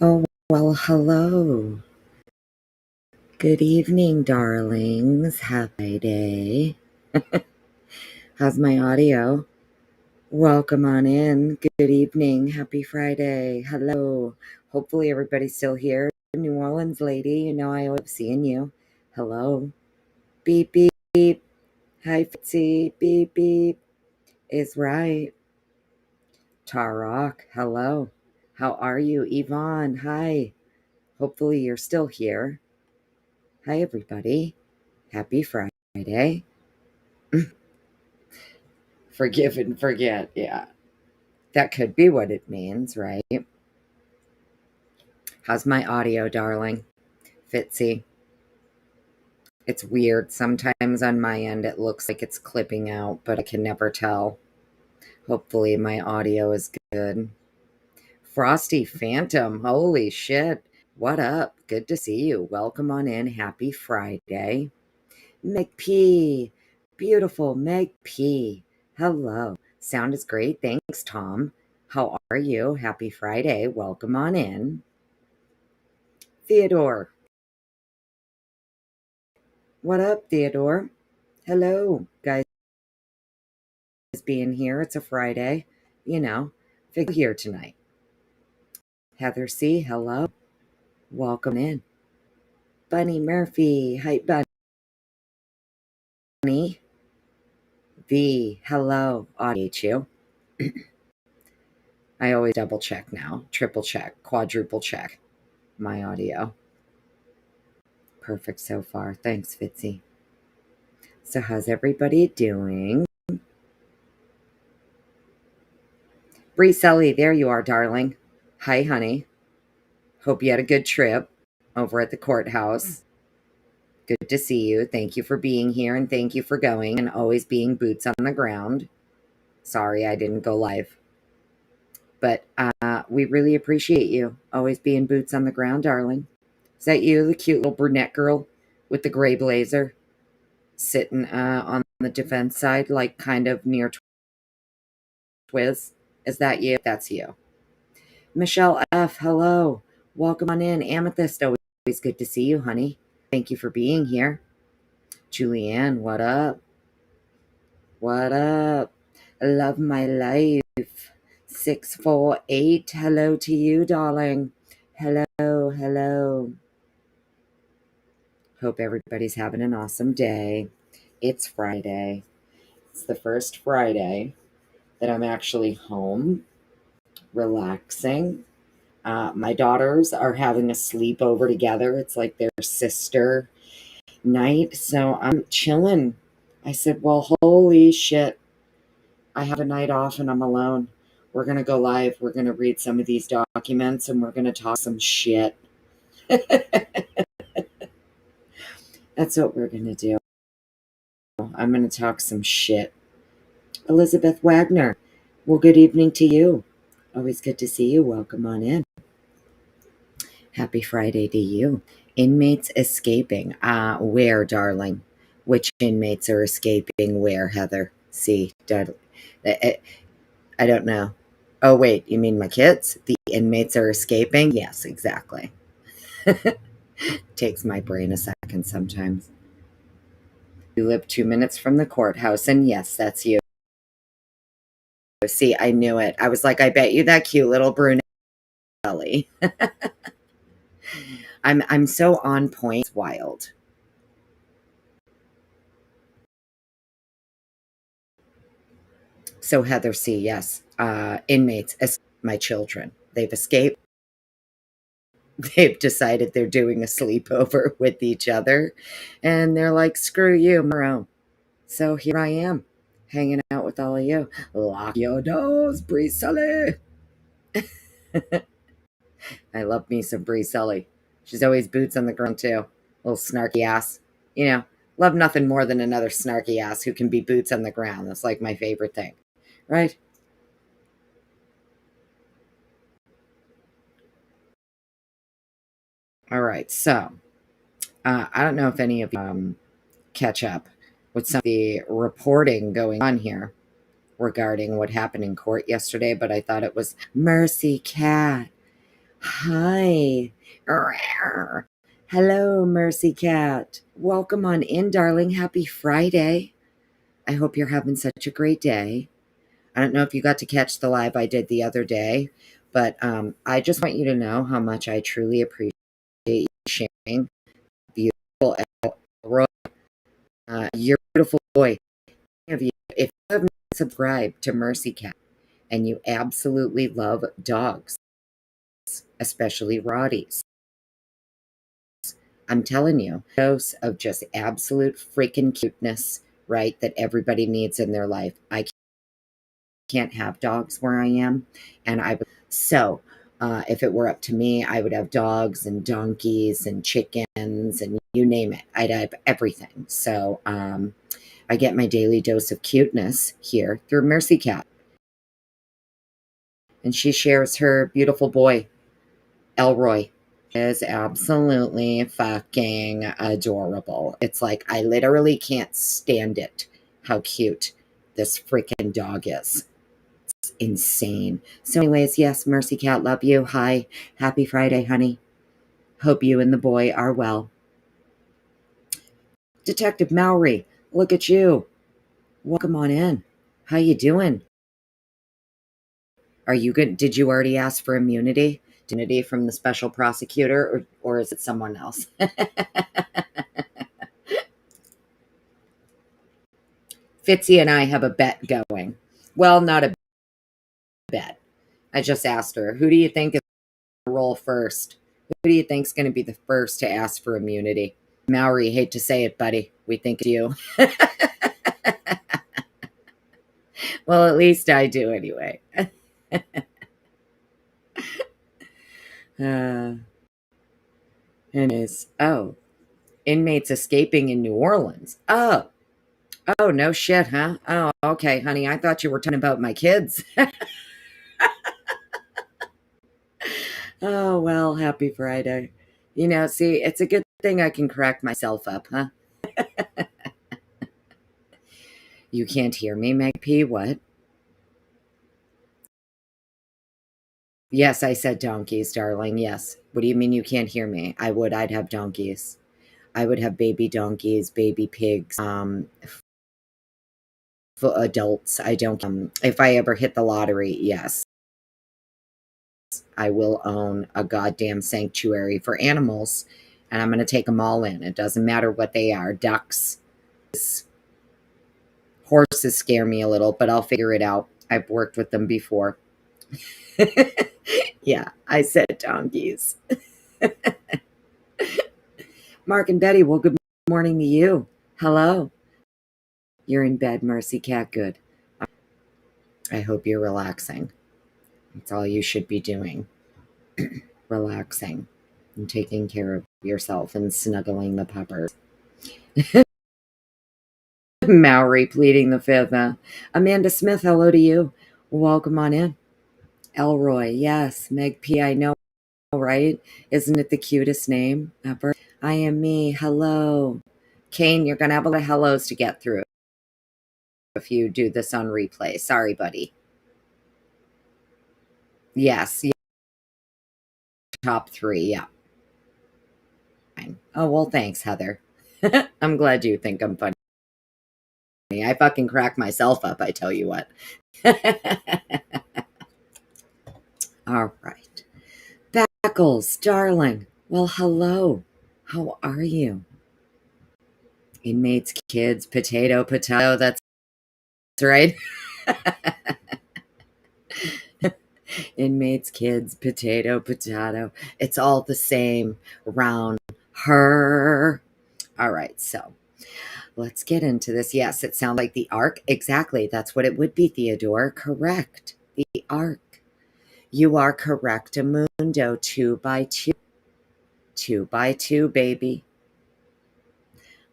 Oh, well, hello. Good evening, darlings. Happy day. How's my audio? Welcome on in. Good evening. Happy Friday. Hello. Hopefully everybody's still here. New Orleans lady, you know I always love seeing you. Hello. Beep, beep, beep. Hi, Fitzy. Beep, beep. Is right. Tarok. Hello. How are you? Yvonne. Hi. Hopefully you're still here. Hi, everybody. Happy Friday. Forgive and forget. Yeah. That could be what it means, right? How's my audio, darling? Fitzy. It's weird. Sometimes on my end it looks like it's clipping out, but I can never tell. Hopefully my audio is good. Frosty Phantom. Holy shit. What up? Good to see you. Welcome on in. Happy Friday. Meg P. Beautiful Meg P. Hello. Sound is great. Thanks, Tom. How are you? Happy Friday. Welcome on in. Theodore. What up, Theodore? Hello, guys being here. It's a Friday. You know, figure here tonight. Heather C. Hello. Welcome in. Bunny Murphy. Hi, Bunny. V. Hello. Audiate you. I always double check now. Triple check. Quadruple check my audio. Perfect so far. Thanks, Fitzy. So how's everybody doing? Bree Sully, there you are, darling. Hi, honey. Hope you had a good trip over at the courthouse. Good to see you. Thank you for being here and thank you for going and always being boots on the ground. Sorry I didn't go live. But we really appreciate you always being boots on the ground, darling. Is that you, the cute little brunette girl with the gray blazer? Sitting on the defense side, like kind of near Twiz. Is that you? That's you. Michelle F., hello. Welcome on in. Amethyst, always good to see you, honey. Thank you for being here. Julianne, what up? What up? I love my life. 648, hello to you, darling. Hello. Hope everybody's having an awesome day. It's Friday. It's the first Friday that I'm actually home, relaxing. My daughters are having a sleepover together. It's like their sister night. So I'm chilling. I said, well, holy shit. I have a night off and I'm alone. We're going to go live. We're going to read some of these documents and we're going to talk some shit. That's what we're going to do. I'm going to talk some shit. Elizabeth Wagner. Well, good evening to you. Always good to see you. Welcome on in. Happy Friday to you. Inmates escaping. Where, darling? Which inmates are escaping where, Heather? See, I don't know. Oh, wait, you mean my kids? The inmates are escaping? Yes, exactly. Takes my brain a second sometimes. You live 2 minutes from the courthouse, and yes, that's you. See, I knew it. I was like, I bet you that cute little brunette belly. I'm so on point. It's wild. So Heather C, yes. Inmates, my children. They've escaped. They've decided they're doing a sleepover with each other. And they're like, screw you, Marone. So here I am, hanging out with all of you. Lock your doors, Bree Sully. I love me some Bree Sully. She's always boots on the ground, too. Little snarky ass. You know, love nothing more than another snarky ass who can be boots on the ground. That's like my favorite thing. Right? All right. So, I don't know if any of you catch up with some of the reporting going on here regarding what happened in court yesterday, but I thought it was Mercy Cat. Hi. Rawr. Hello, Mercy Cat. Welcome on in, darling. Happy Friday. I hope you're having such a great day. I don't know if you got to catch the live I did the other day, but I just want you to know how much I truly appreciate you sharing. Beautiful Elroy. You're a beautiful boy. If you haven't subscribed to Mercy Cat and you absolutely love dogs, especially Rotties, I'm telling you, dose of just absolute freaking cuteness, right? That everybody needs in their life. I can't have dogs where I am, and if it were up to me, I would have dogs and donkeys and chickens and you name it. I'd have everything. So I get my daily dose of cuteness here through Mercy Cat, and she shares her beautiful boy, Elroy. Is absolutely fucking adorable. It's like I literally can't stand it how cute this freaking dog is. It's insane. So anyways, yes, Mercy Cat, love you. Hi. Happy Friday, honey. Hope you and the boy are well. Detective Mowry, look at you. Welcome on in. How you doing? Are you good? Did you already ask for immunity? Immunity from the special prosecutor, or is it someone else? Fitzy and I have a bet going. Well, not a bet. I just asked her, who do you think is going to roll first? Who do you think is going to be the first to ask for immunity? Mowry, hate to say it, buddy. We think it's you. Well, at least I do anyway. Anyways, inmates escaping in New Orleans. Oh, no shit, huh? Oh, okay, honey. I thought you were talking about my kids. Oh, well, happy Friday. See, it's a good thing I can crack myself up, huh? You can't hear me, Meg P? What? Yes, I said donkeys, darling. Yes. What do you mean you can't hear me? I'd have donkeys. I would have baby donkeys, baby pigs, for adults. I don't, if I ever hit the lottery, yes, I will own a goddamn sanctuary for animals, and I'm going to take them all in. It doesn't matter what they are. Ducks, horses scare me a little, but I'll figure it out. I've worked with them before. Yeah, I said donkeys. Mark and Betty, well, good morning to you. Hello. You're in bed, Mercy Cat. Good. I hope you're relaxing. That's all you should be doing. Relaxing and taking care of yourself and snuggling the puppers. Mowry pleading the fifth. Amanda Smith, hello to you. Welcome on in. Elroy, yes. Meg P, I know, right? Isn't it the cutest name ever? I am me. Hello. Kane, you're going to have a lot of hellos to get through if you do this on replay. Sorry, buddy. Yes. Top 3, yeah. Oh, well, thanks, Heather. I'm glad you think I'm funny. I fucking crack myself up, I tell you what. All right. Beckles, darling. Well, hello. How are you? Inmates, kids, potato. That's right. Inmates, kids, potato. It's all the same round her. All right, so let's get into this. Yes, it sounds like the Ark. Exactly. That's what it would be, Theodore. Correct. The Ark. You are correct, Amundo. 2 by 2. 2 by 2, baby.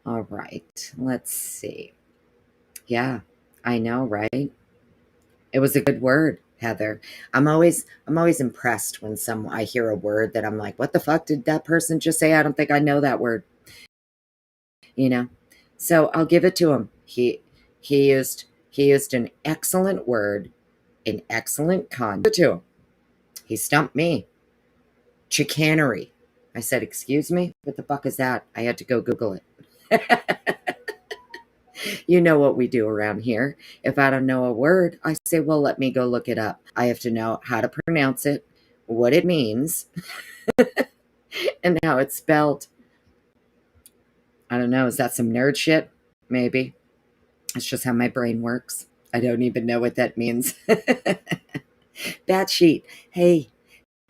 All right. Let's see. Yeah, I know, right? It was a good word, Heather. I'm always impressed when I hear a word that I'm like, what the fuck did that person just say? I don't think I know that word. So I'll give it to him. He used an excellent word, an excellent con to him. He stumped me. Chicanery. I said, excuse me? What the fuck is that? I had to go Google it. You know what we do around here. If I don't know a word, I say, well, let me go look it up. I have to know how to pronounce it, what it means, and how it's spelled. I don't know. Is that some nerd shit? Maybe. It's just how my brain works. I don't even know what that means. Bad sheet. Hey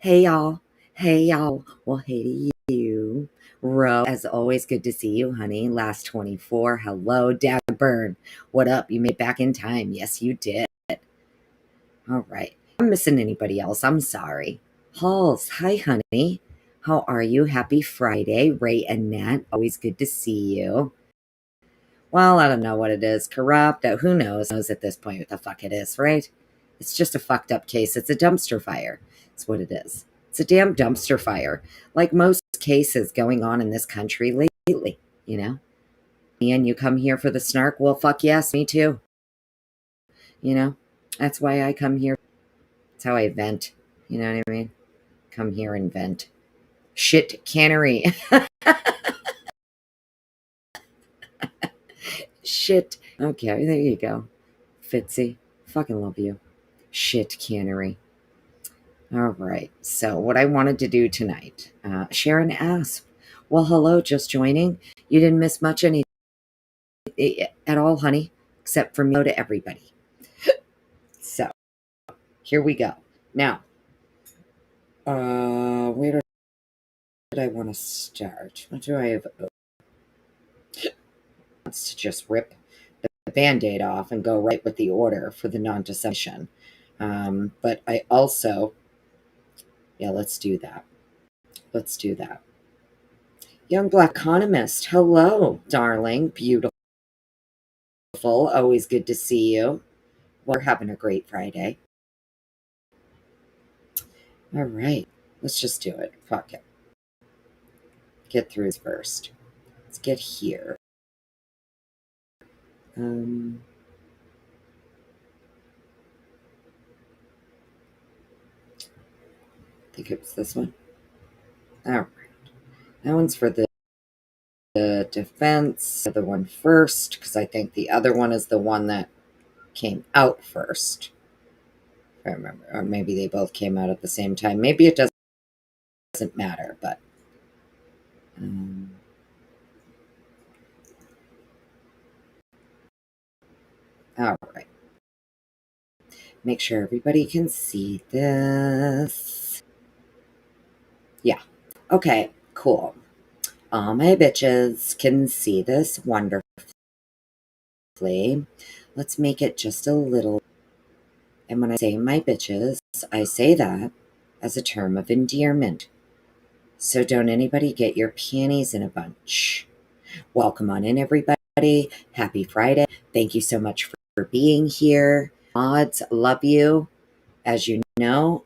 y'all. Hey y'all. Well, hey to you. Ro, as always, good to see you, honey. Last 24. Hello, Dagburn. What up? You made back in time. Yes, you did. All right. I'm missing anybody else. I'm sorry. Halls. Hi, honey. How are you? Happy Friday. Ray and Nat. Always good to see you. Well, I don't know what it is. Corrupt. Who knows at this point what the fuck it is, right? It's just a fucked up case. It's a dumpster fire. That's what it is. It's a damn dumpster fire. Like most cases going on in this country lately, you know? And you come here for the snark? Well, fuck yes, me too. You know? That's why I come here. That's how I vent. You know what I mean? Come here and vent. Shit cannery. Shit. Okay, there you go. Fitzy. Fucking love you. Shit cannery. All right. So what I wanted to do tonight, Sharon asked, well, hello, just joining. You didn't miss much at all, honey, except for me to everybody. So here we go. Now, where did I want to start? What do I have? Wants to just rip the Band-Aid off and go right with the order for the non-dissemination. But I also, let's do that. Let's do that. Young Black Economist, hello, darling, beautiful. Always good to see you. We're having a great Friday. All right, let's just do it. Fuck it. Get through this first. Let's get here. I think it was this one. All right. That one's for the defense. The one first, because I think the other one is the one that came out first. If I remember. Or maybe they both came out at the same time. Maybe it doesn't matter, but... all right. Make sure everybody can see this. Yeah. Okay, cool. All my bitches can see this wonderfully. Let's make it just a little. And when I say my bitches, I say that as a term of endearment. So don't anybody get your panties in a bunch. Welcome on in, everybody. Happy Friday. Thank you so much for being here. Mods, love you. As you know,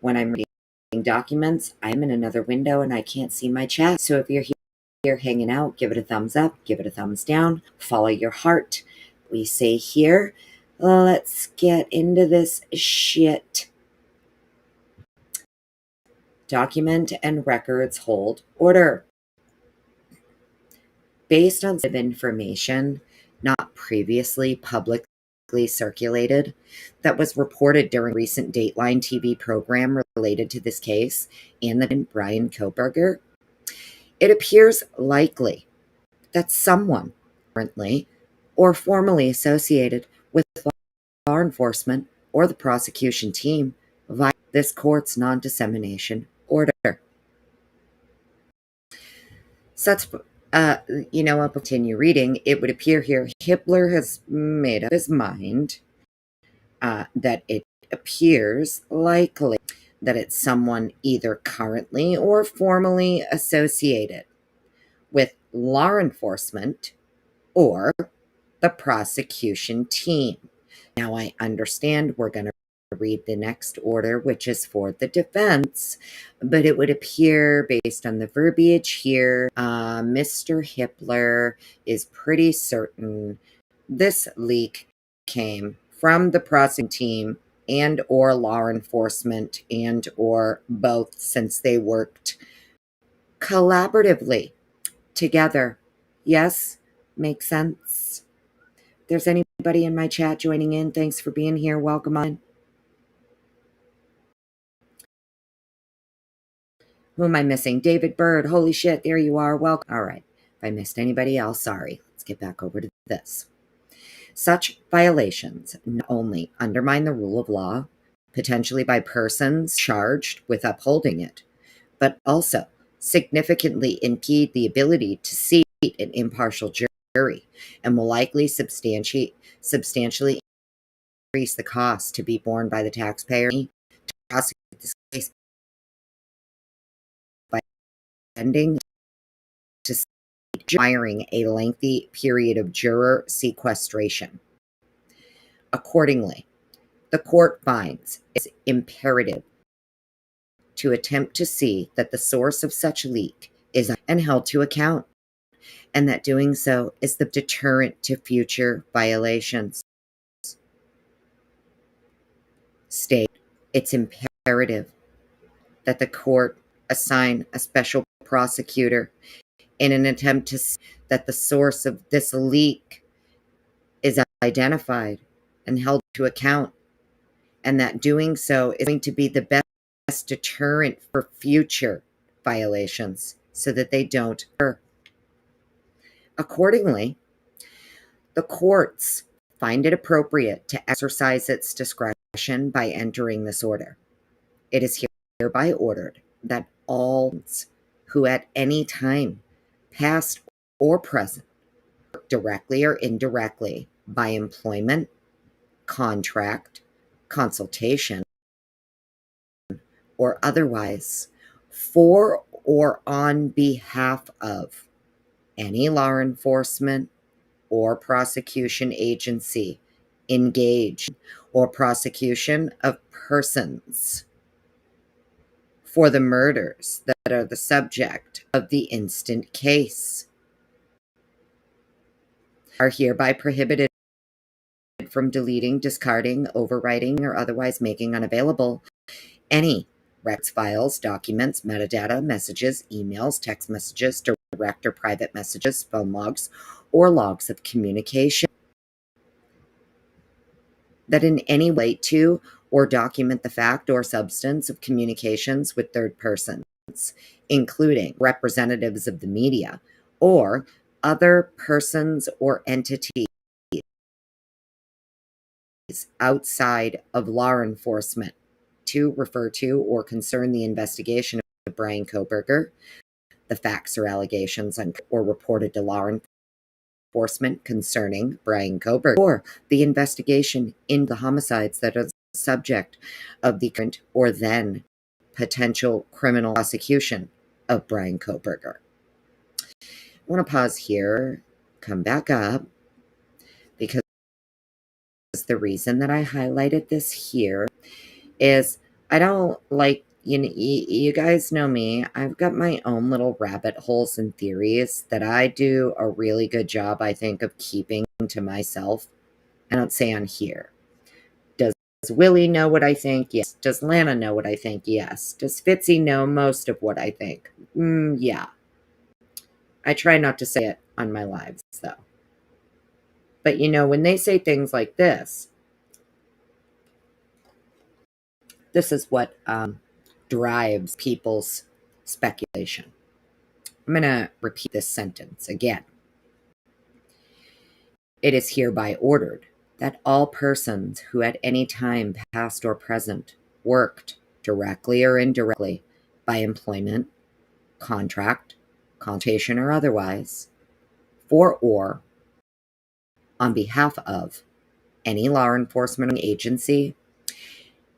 when I'm reading documents, I'm in another window and I can't see my chat. So if you're here hanging out, give it a thumbs up, give it a thumbs down, follow your heart. We say here, let's get into this shit. Document and records hold order. Based on some information not previously publicly circulated that was reported during a recent Dateline TV program related to this case and the Bryan Kohberger, it appears likely that someone currently or formerly associated with law enforcement or the prosecution team violated this court's non-dissemination order. Such, I'll continue reading. It would appear here Hippler has made up his mind that it appears likely that it's someone either currently or formerly associated with law enforcement or the prosecution team. Now I understand we're going to read the next order, which is for the defense, but it would appear based on the verbiage here, Mr. Hippler is pretty certain this leak came from the prosecuting team and or law enforcement and or both, since they worked collaboratively together. Yes, makes sense. If there's anybody in my chat joining in, thanks for being here. Welcome on. Who am I missing? David Bird. Holy shit, there you are. Welcome. All right. If I missed anybody else, sorry. Let's get back over to this. Such violations not only undermine the rule of law, potentially by persons charged with upholding it, but also significantly impede the ability to seat an impartial jury and will likely substantially increase the cost to be borne by the taxpayer to prosecute this case by ending to requiring a lengthy period of juror sequestration. Accordingly, the court finds it's imperative to attempt to see that the source of such leak is and held to account, and that doing so is the deterrent to future violations. State it's imperative that the court assign a special prosecutor in an attempt to see that the source of this leak is identified and held to account, and that doing so is going to be the best deterrent for future violations so that they don't occur. Accordingly, the courts find it appropriate to exercise its discretion by entering this order. It is hereby ordered that all who at any time, past or present, directly or indirectly by employment, contract, consultation, or otherwise, for or on behalf of any law enforcement or prosecution agency engaged or prosecution of persons for the murders that are the subject of the instant case are hereby prohibited from deleting, discarding, overwriting, or otherwise making unavailable any records, files, documents, metadata, messages, emails, text messages, direct or private messages, phone logs, or logs of communication that in any way to or document the fact or substance of communications with third persons, including representatives of the media or other persons or entities outside of law enforcement to refer to or concern the investigation of Bryan Kohberger, the facts or allegations or reported to law enforcement concerning Bryan Kohberger, or the investigation into the homicides that are the subject of the current or then potential criminal prosecution of Bryan Kohberger. I want to pause here, come back up, because the reason that I highlighted this here is I don't like, you guys know me. I've got my own little rabbit holes and theories that I do a really good job, I think, of keeping to myself. I don't say on here. Does Willie know what I think? Yes. Does Lana know what I think? Yes. Does Fitzy know most of what I think? Yeah. I try not to say it on my lives, though. But when they say things like this is what drives people's speculation. I'm going to repeat this sentence again. It is hereby ordered that all persons who at any time, past or present, worked directly or indirectly by employment, contract, consultation, or otherwise, for or on behalf of any law enforcement agency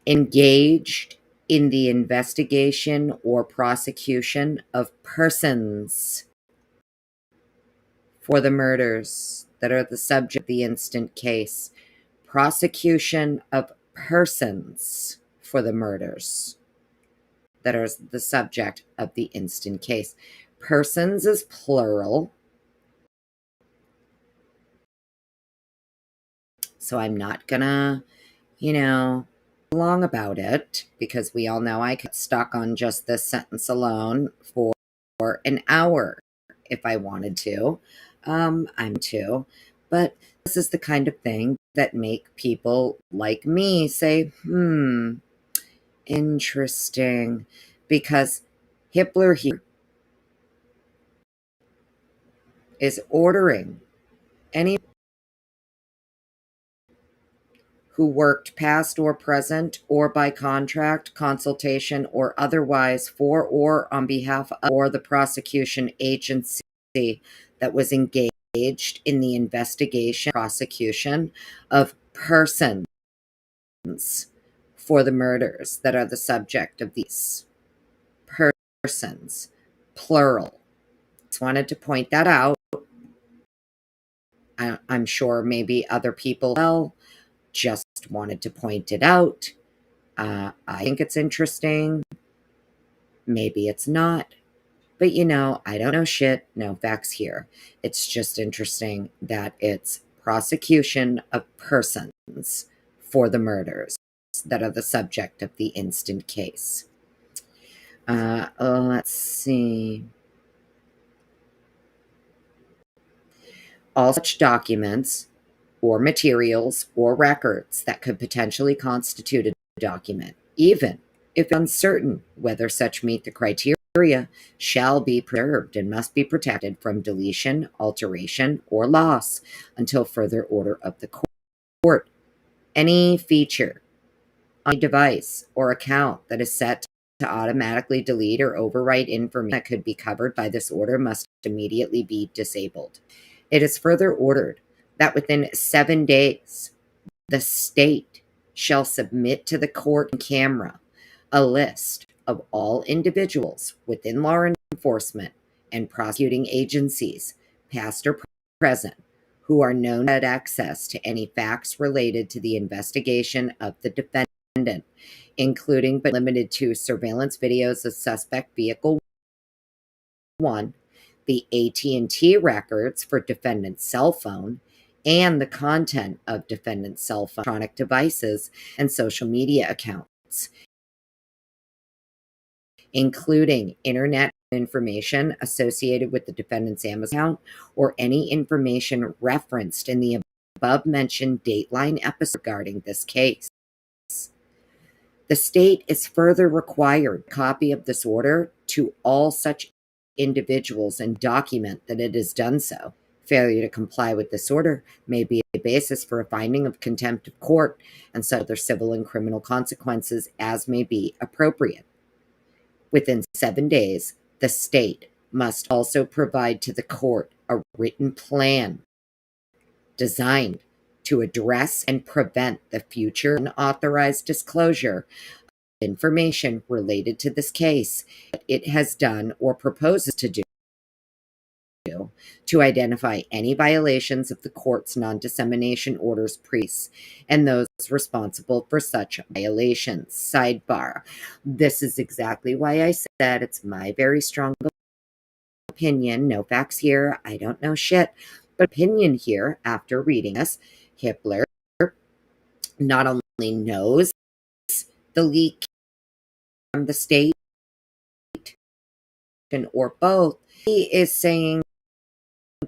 engaged in the investigation or prosecution of persons for the murders that are the subject of the instant case. Prosecution of persons for the murders that are the subject of the instant case. Persons is plural. So I'm not gonna, long about it because we all know I could stuck on just this sentence alone for an hour if I wanted to. I'm too. But this is the kind of thing that make people like me say, interesting. Because Hippler here is ordering any who worked past or present or by contract, consultation, or otherwise for or on behalf of or the prosecution agency that was engaged in the investigation prosecution of persons for the murders that are the subject of these persons, plural. Just wanted to point that out. I'm sure maybe other people just wanted to point it out. I think it's interesting. Maybe it's not. But I don't know shit. No facts here. It's just interesting that it's prosecution of persons for the murders that are the subject of the instant case. Let's see. All such documents or materials or records that could potentially constitute a document, even if uncertain whether such meet the criteria, shall be preserved and must be protected from deletion, alteration, or loss until further order of the court. Any feature on a device or account that is set to automatically delete or overwrite information that could be covered by this order must immediately be disabled. It is further ordered that within 7 days, the state shall submit to the court in camera a list of all individuals within law enforcement and prosecuting agencies, past or present, who are known to have access to any facts related to the investigation of the defendant, including but limited to surveillance videos of suspect vehicle 1, the AT&T records for defendant's cell phone, and the content of defendant's cell phone, electronic devices, and social media accounts, including internet information associated with the defendant's Amazon account or any information referenced in the above-mentioned Dateline episode regarding this case. The state is further required a copy of this order to all such individuals and document that it has done so. Failure to comply with this order may be a basis for a finding of contempt of court and such other civil and criminal consequences as may be appropriate. Within 7 days, the state must also provide to the court a written plan designed to address and prevent the future unauthorized disclosure of information related to this case that it has done or proposes to do to identify any violations of the court's non-dissemination orders priests and those responsible for such violations. Sidebar. This is exactly why I said it's my very strong opinion. No facts here. I don't know shit. But opinion here after reading this. Hippler not only knows the leak from the state or both, he is saying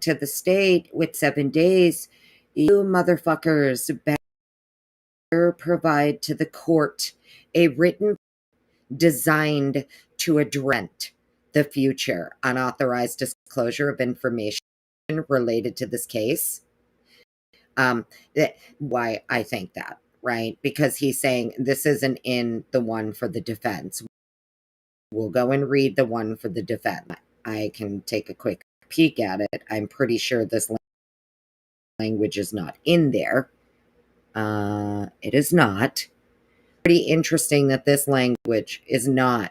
to the state with 7 days, you motherfuckers better provide to the court a written designed to address the future unauthorized disclosure of information related to this case. Why I think that, right? Because he's saying this isn't in the one for the defense. We'll go and read the one for the defense. I can take a quick peek at it. I'm pretty sure this language is not in there. It is not. Pretty interesting that this language is not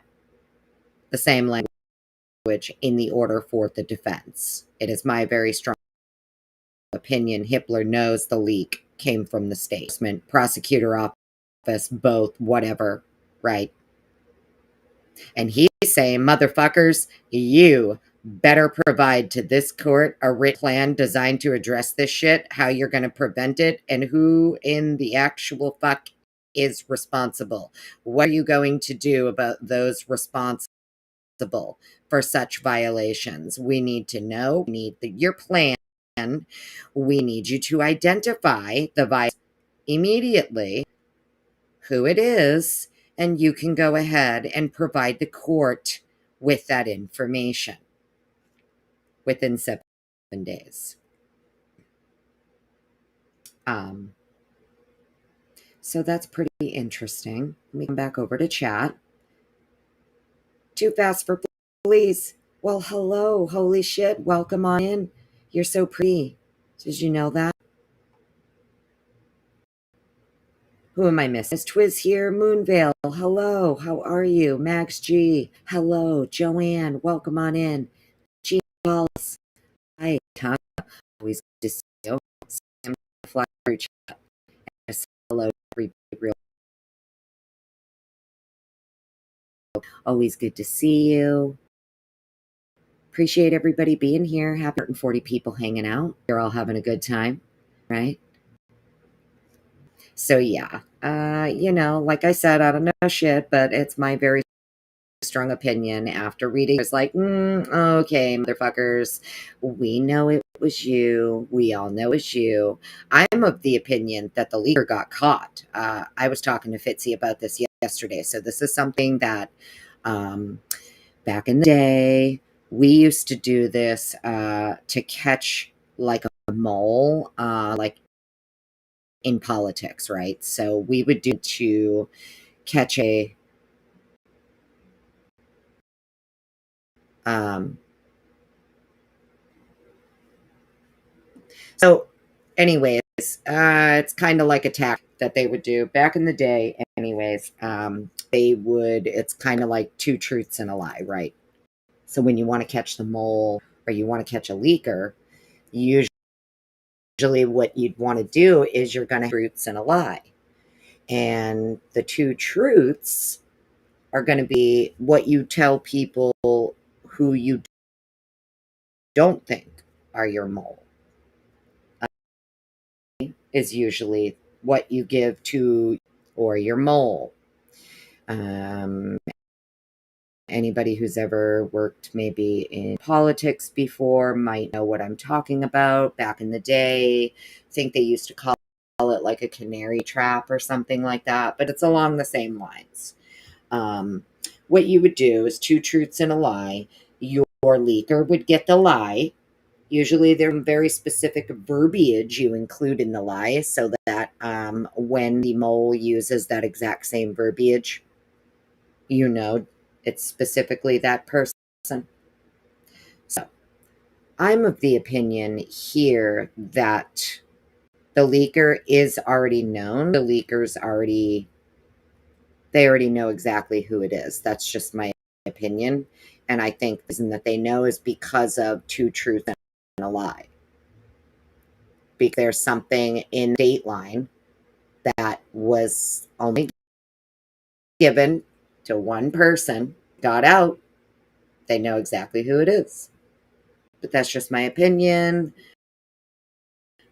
the same language in the order for the defense. It is my very strong opinion Hippler knows the leak came from the state prosecutor office, both, whatever, right? And he's saying, motherfuckers, you better provide to this court a written plan designed to address this shit, how you're going to prevent it, and who in the actual fuck is responsible? What are you going to do about those responsible for such violations? We need to know. We need your plan. We need you to identify the violation immediately, who it is, and you can go ahead and provide the court with that information within 7 days. So that's pretty interesting. Let me come back over to chat. Too fast for please. Well, hello. Holy shit. Welcome on in. You're so pretty. Did you know that? Who am I missing? Miss Twiz here. Moonvale. Hello. How are you? Max G. Hello. Joanne. Welcome on in. G. Wallace. Hi. Tom. Always good to see you. Sam Fly through chat. Hello, everybody. Always good to see you. Appreciate everybody being here. Happy 140 people hanging out. You're all having a good time, right? So yeah, like I said, I don't know shit, but it's my very strong opinion after reading. It's like, okay, motherfuckers, we know it was you. We all know it's you. I'm of the opinion that the leaker got caught. I was talking to Fitzy about this yesterday. So this is something that back in the day, we used to do this to catch like a mole, like in politics, right? So we would do to catch a so anyways, it's kind of like a tack that they would do back in the day. Anyways, it's kind of like two truths and a lie, right? So when you want to catch the mole or you want to catch a leaker, usually what you'd want to do is you're going to have truths and a lie. And the two truths are going to be what you tell people who you don't think are your mole. Is usually what you give to or your mole. Anybody who's ever worked maybe in politics before might know what I'm talking about. Back in the day, I think they used to call it like a canary trap or something like that, but it's along the same lines. What you would do is two truths and a lie. Your leaker would get the lie. Usually there's very specific verbiage you include in the lie so that when the mole uses that exact same verbiage, you know it's specifically that person. So I'm of the opinion here that the leaker is already known. The leakers they already know exactly who it is. That's just my opinion. And I think the reason that they know is because of two truths and a lie. Because there's something in Dateline that was only given to one person, got out, they know exactly who it is. But that's just my opinion.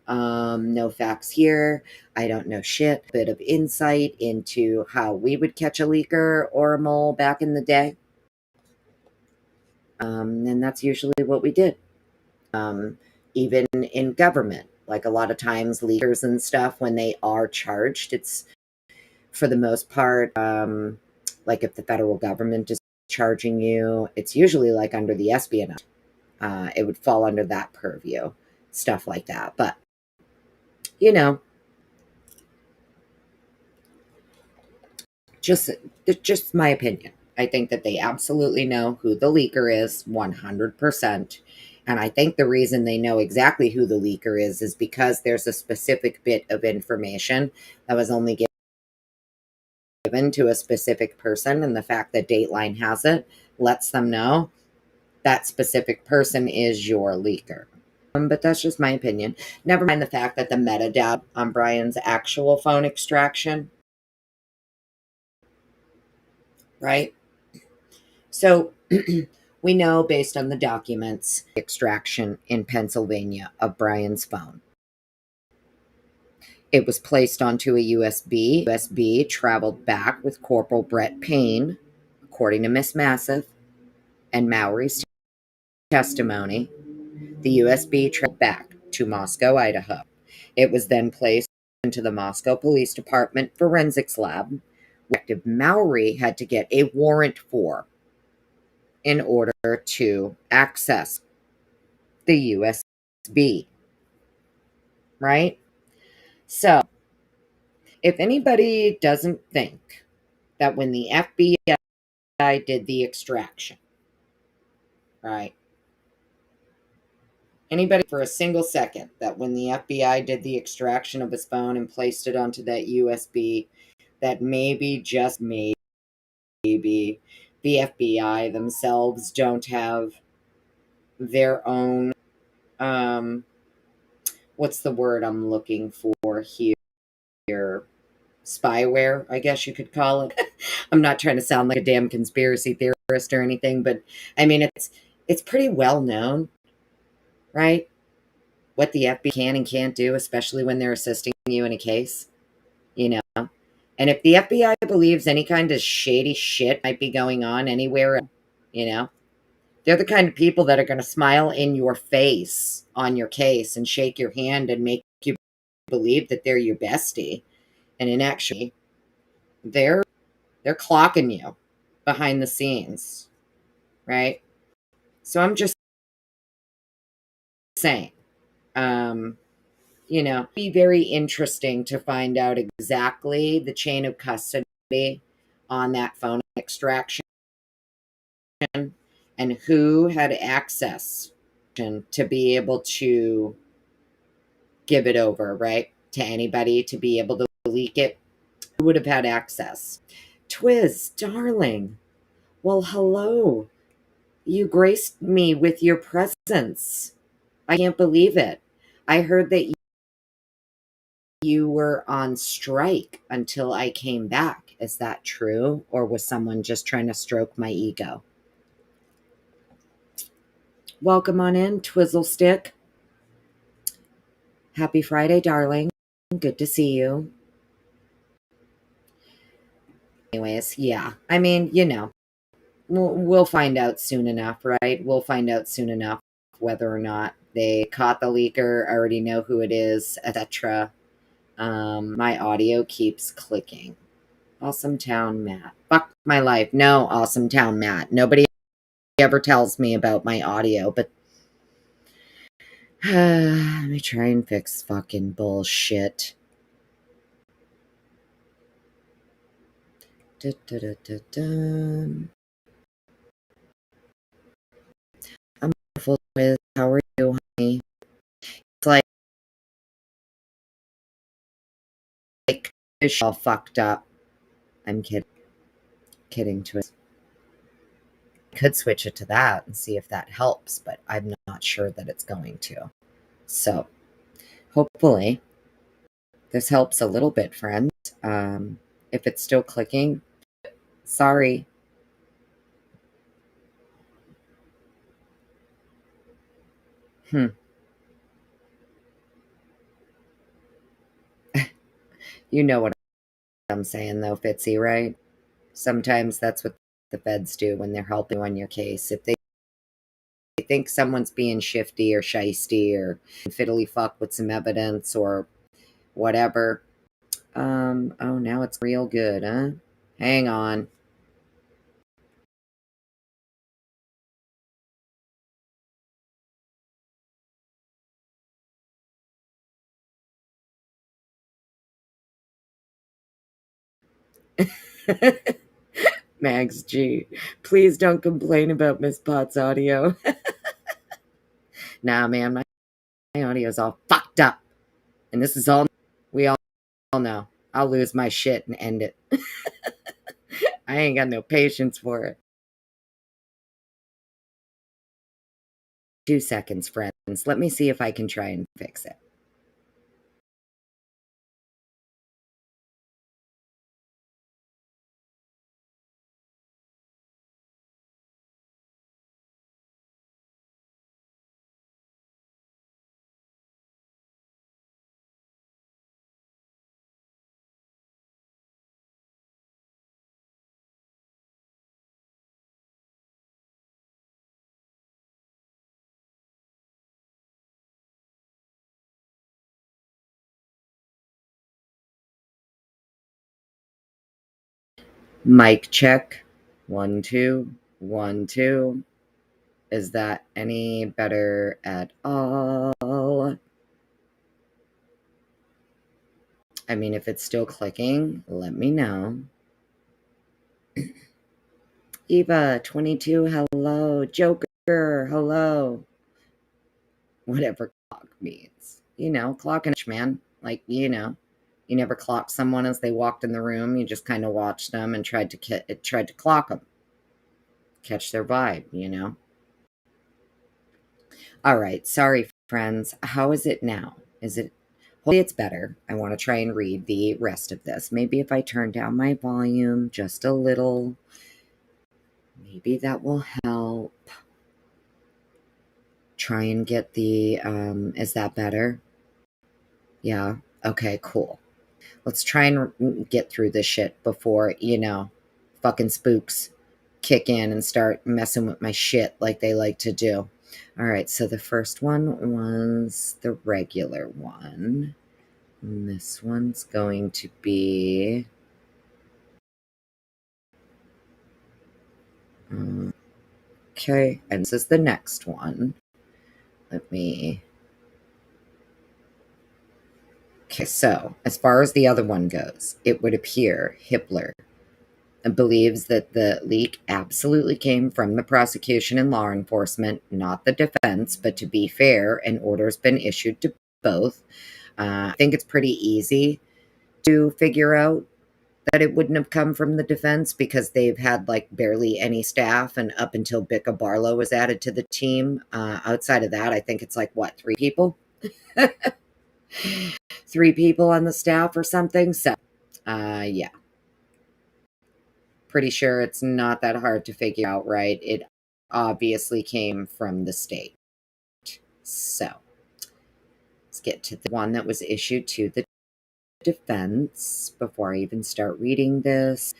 No facts here. I don't know shit. Bit of insight into how we would catch a leaker or a mole back in the day. And that's usually what we did. Even in government, like a lot of times leakers and stuff, when they are charged, it's for the most part, like if the federal government is charging you, it's usually like under the espionage. It would fall under that purview, stuff like that. But, just my opinion. I think that they absolutely know who the leaker is, 100%. And I think the reason they know exactly who the leaker is because there's a specific bit of information that was only given to a specific person. And the fact that Dateline has it lets them know that specific person is your leaker. But that's just my opinion. Never mind the fact that the metadata on Bryan's actual phone extraction, right? So we know based on the documents, extraction in Pennsylvania of Bryan's phone. It was placed onto a USB. USB traveled back with Corporal Brett Payne, according to Miss Massive and Mowry's testimony. The USB traveled back to Moscow, Idaho. It was then placed into the Moscow Police Department Forensics Lab, where Mowry had to get a warrant for in order to access the USB. Right? So, if anybody doesn't think that when the FBI did the extraction, right? Anybody for a single second that when the FBI did the extraction of his phone and placed it onto that USB, that maybe, just maybe, the FBI themselves don't have their own, what's the word I'm looking for here? Spyware, I guess you could call it. I'm not trying to sound like a damn conspiracy theorist or anything, but I mean, it's pretty well known, right? What the FBI can and can't do, especially when they're assisting you in a case, you know? And if the FBI believes any kind of shady shit might be going on anywhere, you know, they're the kind of people that are going to smile in your face on your case and shake your hand and make you believe that they're your bestie. And in actually, they're clocking you behind the scenes, right? So I'm just saying, you know, it'd be very interesting to find out exactly the chain of custody on that phone extraction and who had access to be able to give it over, right? To anybody to be able to leak it. Who would have had access? Twiz, darling. Well, hello. You graced me with your presence. I can't believe it. I heard that you were on strike until I came back. Is that true? Or was someone just trying to stroke my ego? Welcome on in, Twizzle Stick. Happy Friday, darling. Good to see you. Anyways, yeah. I mean, you know, we'll find out soon enough, right? We'll find out soon enough whether or not they caught the leaker, already know who it is, etc. My audio keeps clicking. Awesome Town Matt. Fuck my life. No, Awesome Town Matt. Nobody ever tells me about my audio, but let me try and fix fucking bullshit. Da, da, da, da, da. I'm wonderful with. How are you, honey? It's like it's all fucked up. I'm kidding. Kidding to it. Could switch it to that and see if that helps, but I'm not sure that it's going to. So, hopefully, this helps a little bit, friends. If it's still clicking, sorry. You know what I'm saying, though, Fitzy, right? Sometimes that's what the feds do when they're helping on your case. If they think someone's being shifty or shisty or fiddly fuck with some evidence or whatever, oh, now it's real good, huh? Hang on. Mags G, please don't complain about Miss Potts' audio. Nah, man, my audio's all fucked up. And this is all we all know. I'll lose my shit and end it. I ain't got no patience for it. 2 seconds, friends. Let me see if I can try and fix it. Mic check. 1, 2, 1, 2. Is that any better at all? I mean, if it's still clicking, let me know. Eva, 22, hello. Joker, hello. Whatever clock means. Clock and man. You never clocked someone as they walked in the room. You just kind of watched them and tried to clock them. Catch their vibe. All right. Sorry, friends. How is it now? Hopefully it's better. I want to try and read the rest of this. Maybe if I turn down my volume just a little, maybe that will help. Try and get the, is that better? Yeah. Okay, cool. Let's try and get through this shit before, fucking spooks kick in and start messing with my shit like they like to do. All right, so the first one was the regular one. And this one's going to be... okay, and this is the next one. Okay, so as far as the other one goes, it would appear Hippler believes that the leak absolutely came from the prosecution and law enforcement, not the defense, but to be fair, an order's been issued to both. I think it's pretty easy to figure out that it wouldn't have come from the defense because they've had barely any staff, and up until Bicca Barlow was added to the team. Outside of that, I think it's 3 people? 3 people on the staff or something. So, yeah. Pretty sure it's not that hard to figure out, right? It obviously came from the state. So, let's get to the one that was issued to the defense before I even start reading this.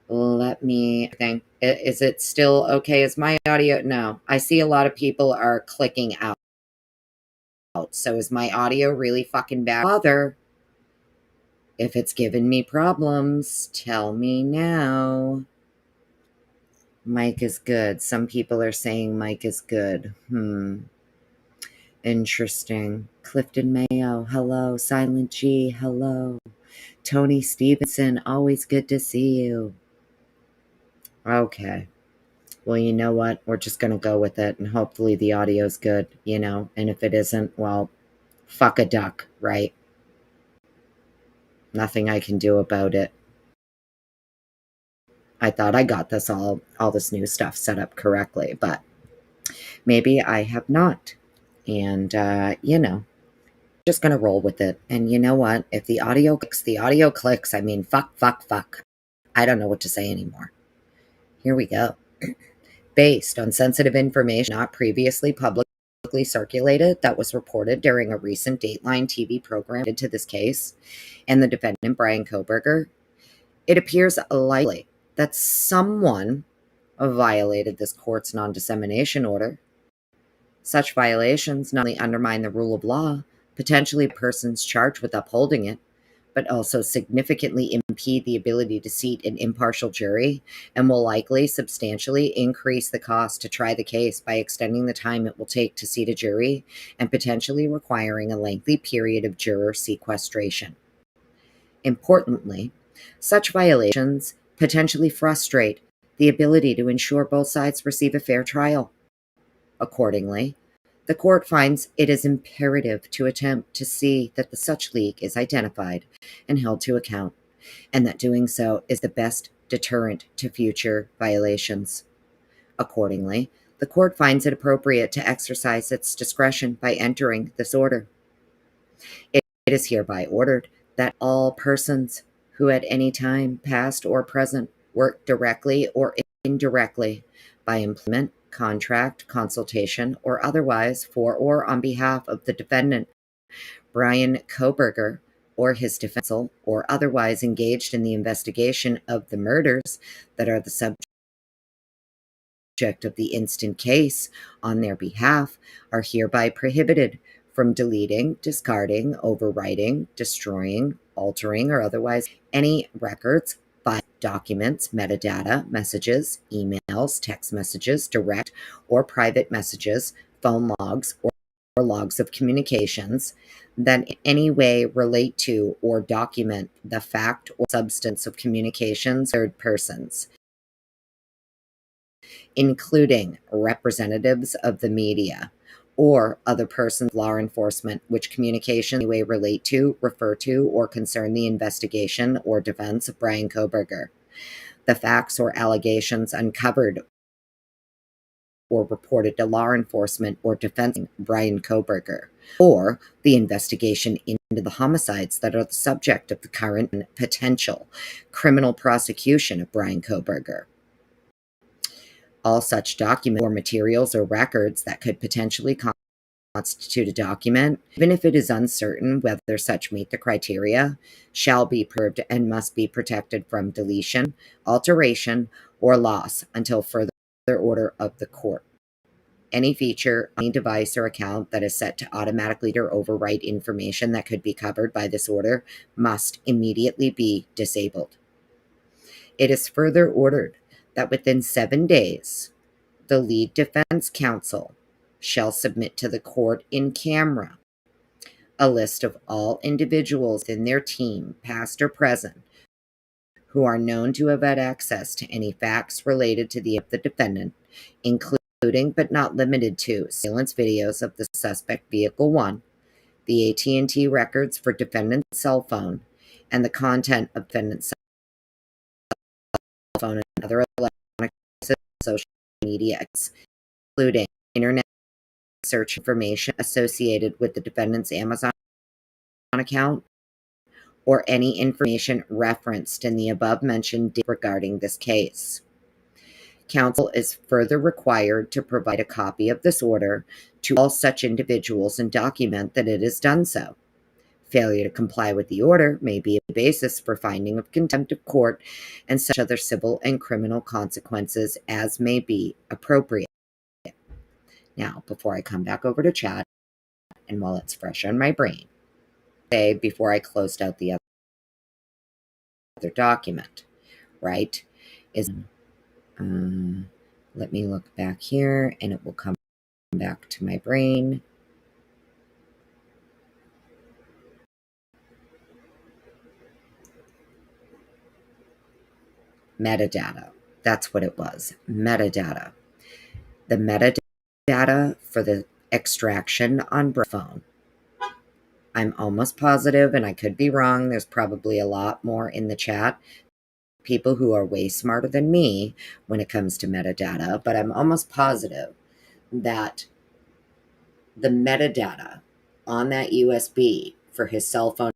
Let me think. Is it still okay? Is my audio? No. I see a lot of people are clicking out. So is my audio really fucking bad? Bother. If it's giving me problems, tell me now. Mike is good. Some people are saying Mike is good. Interesting. Clifton Mayo, hello. Silent G, hello. Tony Stevenson, always good to see you. Okay. Well, you know what? We're just going to go with it, and hopefully the audio's good, and if it isn't, well, fuck a duck, right? Nothing I can do about it. I thought I got all this new stuff set up correctly, but maybe I have not. And, just going to roll with it. And you know what? If the audio clicks, the audio clicks. I mean, fuck. I don't know what to say anymore. Here we go. Based on sensitive information not previously publicly circulated that was reported during a recent Dateline TV program into this case, and the defendant, Bryan Kohberger, it appears likely that someone violated this court's Non Dissemination Order. Such violations not only undermine the rule of law, potentially persons charged with upholding it, but also significantly impede the ability to seat an impartial jury, and will likely substantially increase the cost to try the case by extending the time it will take to seat a jury and potentially requiring a lengthy period of juror sequestration. Importantly, such violations potentially frustrate the ability to ensure both sides receive a fair trial. Accordingly, the court finds it is imperative to attempt to see that the such leak is identified and held to account, and that doing so is the best deterrent to future violations. Accordingly, the court finds it appropriate to exercise its discretion by entering this order. It is hereby ordered that all persons who at any time, past or present, work directly or indirectly by employment, contract, consultation, or otherwise for or on behalf of the defendant, Bryan Kohberger, or his defense counsel, or otherwise engaged in the investigation of the murders that are the subject of the instant case on their behalf, are hereby prohibited from deleting, discarding, overwriting, destroying, altering, or otherwise any records, by documents, metadata, messages, emails, text messages, direct or private messages, phone logs, or logs of communications that in any way relate to or document the fact or substance of communications with third persons, including representatives of the media or other persons of law enforcement, which communications in any way relate to, refer to, or concern the investigation or defense of Bryan Kohberger. The facts or allegations uncovered or reported to law enforcement or defense Bryan Kohberger, or the investigation into the homicides that are the subject of the current and potential criminal prosecution of Bryan Kohberger. All such documents or materials or records that could potentially constitute a document, even if it is uncertain whether such meet the criteria, shall be preserved and must be protected from deletion, alteration, or loss until further order of the court. Any feature, any device or account that is set to automatically or overwrite information that could be covered by this order must immediately be disabled. It is further ordered that within 7 days, the lead defense counsel shall submit to the court in camera a list of all individuals in their team, past or present, who are known to have had access to any facts related to the defendant, including but not limited to surveillance videos of the suspect vehicle 1, the AT&T records for defendant's cell phone, and the content of defendant's cell phone and other electronic social media, including internet search information associated with the defendant's Amazon account, or any information referenced in the above-mentioned regarding this case. Counsel is further required to provide a copy of this order to all such individuals and document that it has done so. Failure to comply with the order may be a basis for finding of contempt of court and such other civil and criminal consequences as may be appropriate. Now, before I come back over to chat, and while it's fresh on my brain, before I closed out the other document, right, is let me look back here and it will come back to my brain. Metadata. That's what it was. Metadata. The metadata for the extraction on phone. I'm almost positive, and I could be wrong, there's probably a lot more in the chat, people who are way smarter than me when it comes to metadata, but I'm almost positive that the metadata on that USB for his cell phone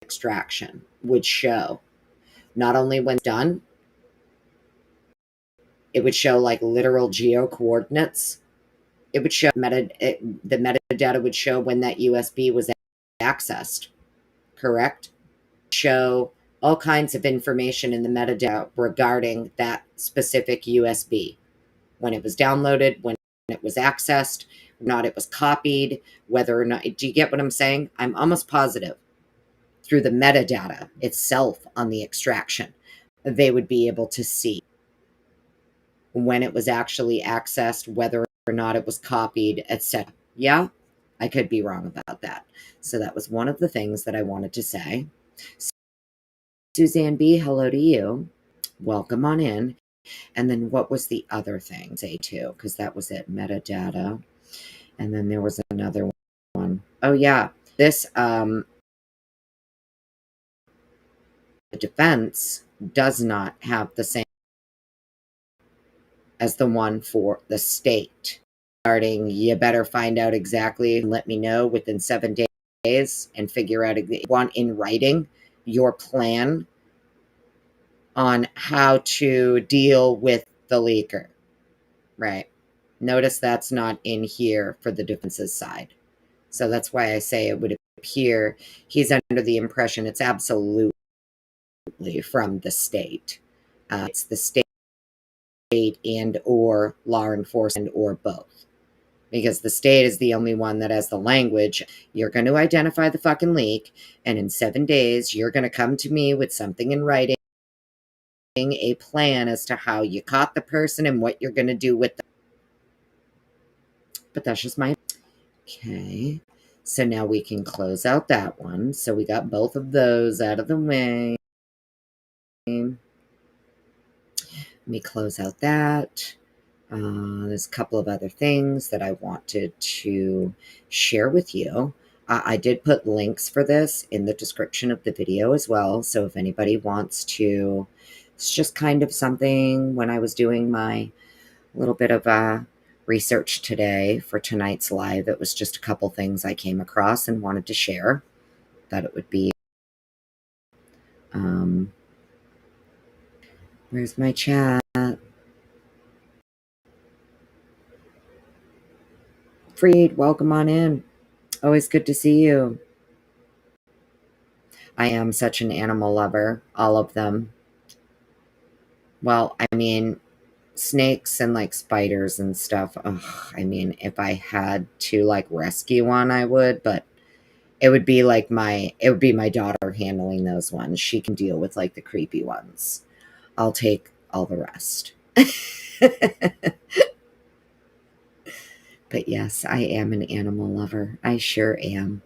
extraction would show not only when it's done, it would show like literal geo coordinates. It would show the metadata would show when that USB was accessed, correct? Show all kinds of information in the metadata regarding that specific USB. When it was downloaded, when it was accessed, not it was copied, whether or not, do you get what I'm saying? I'm almost positive through the metadata itself on the extraction, they would be able to see when it was actually accessed, whether or not it was copied, etc. Yeah, I could be wrong about that. So that was one of the things that I wanted to say. Suzanne B., hello to you. Welcome on in. And then what was the other thing? Say too, because that was it, metadata. And then there was another one. Oh yeah, this the defense does not have the same as the one for the state. Starting, you better find out exactly and let me know within 7 days and figure out want in writing your plan on how to deal with the leaker. Right. Notice that's not in here for the defense's side. So that's why I say it would appear he's under the impression it's absolutely from the state. It's the state and or law enforcement or both. Because the state is the only one that has the language. You're going to identify the fucking leak, and in 7 days, you're going to come to me with something in writing a plan as to how you caught the person and what you're going to do with them. But that's just my... Okay. So now we can close out that one. So we got both of those out of the way. Let me close out that. There's a couple of other things that I wanted to share with you. I did put links for this in the description of the video as well. So if anybody wants to, it's just kind of something when I was doing my little bit of research today for tonight's live. It was just a couple things I came across and wanted to share. That it would be. Where's my chat? Freed, welcome on in. Always good to see you. I am such an animal lover, all of them. Well, I mean, snakes and like spiders and stuff. Ugh, I mean, if I had to like rescue one, I would, but it would be like it would be my daughter handling those ones. She can deal with like the creepy ones. I'll take all the rest. But yes, I am an animal lover. I sure am.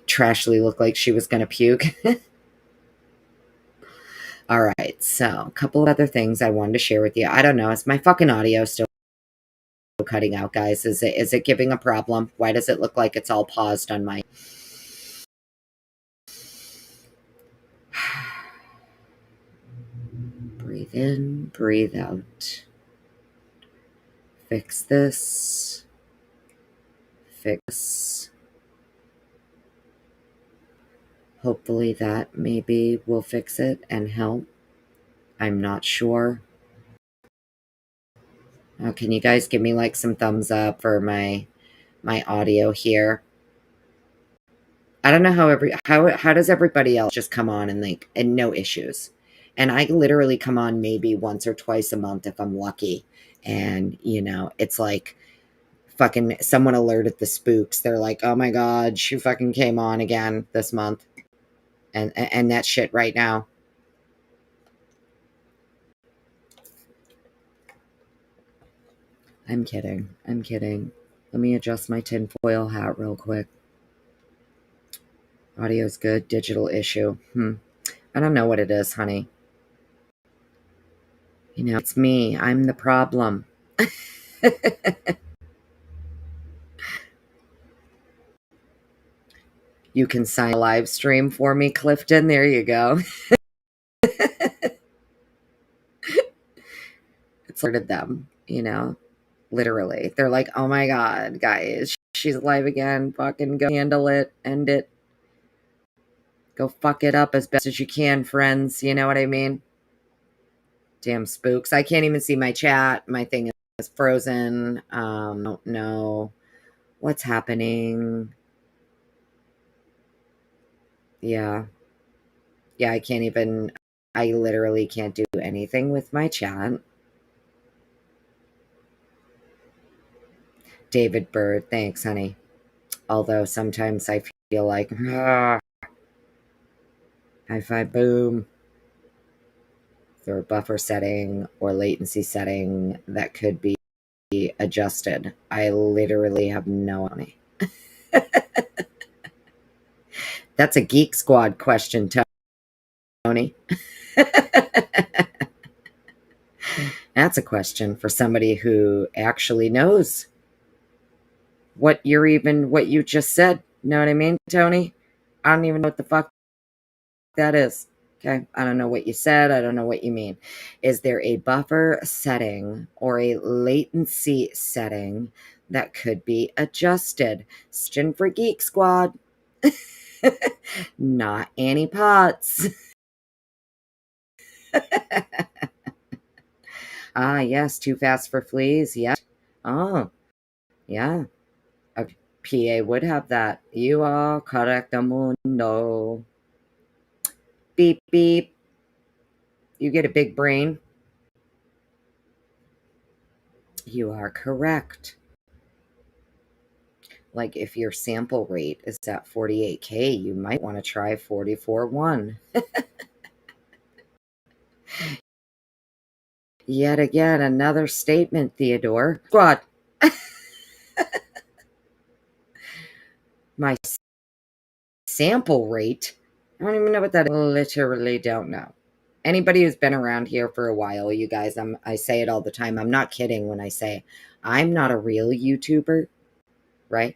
Trashly looked like she was going to puke. All right, so a couple of other things I wanted to share with you. I don't know. Is my fucking audio still cutting out, guys? Is it giving a problem? Why does it look like it's all paused on my... Breathe in, breathe out. Fix this. Fix. Hopefully that maybe will fix it and help. I'm not sure. Oh, can you guys give me like some thumbs up for my audio here? I don't know how does everybody else just come on and no issues. And I literally come on maybe once or twice a month if I'm lucky. And, you know, it's like fucking someone alerted the spooks. They're like, oh my God, she fucking came on again this month. And that shit right now. I'm kidding. I'm kidding. Let me adjust my tinfoil hat real quick. Audio's good. Digital issue. I don't know what it is, honey. You know, it's me. I'm the problem. You can sign a live stream for me, Clifton. There you go. It's alerted them, you know, literally. They're like, oh my God, guys, she's live again. Fucking go handle it. End it. Go fuck it up as best as you can, friends. You know what I mean? Damn spooks. I can't even see my chat. My thing is frozen. Don't know what's happening. Yeah, I literally can't do anything with my chat. David Bird, thanks, honey. Although sometimes I feel like, high five, boom. There a buffer setting or latency setting that could be adjusted. I literally have no idea. That's a Geek Squad question, Tony. That's a question for somebody who actually knows what you just said. Know what I mean, Tony? I don't even know what the fuck that is. Okay, I don't know what you said. I don't know what you mean. Is there a buffer setting or a latency setting that could be adjusted? Question for Geek Squad. Not Annie Potts. Ah, yes, Too Fast for Fleas. Yeah. Oh, yeah. A PA would have that. You are correctamundo. Beep, beep. You get a big brain. You are correct. Like if your sample rate is at 48K, you might want to try 44.1. Yet again, another statement, Theodore. Squad. My sample rate? I don't even know what that is. Literally don't know. Anybody who's been around here for a while, you guys, I say it all the time. I'm not kidding when I say I'm not a real YouTuber, right?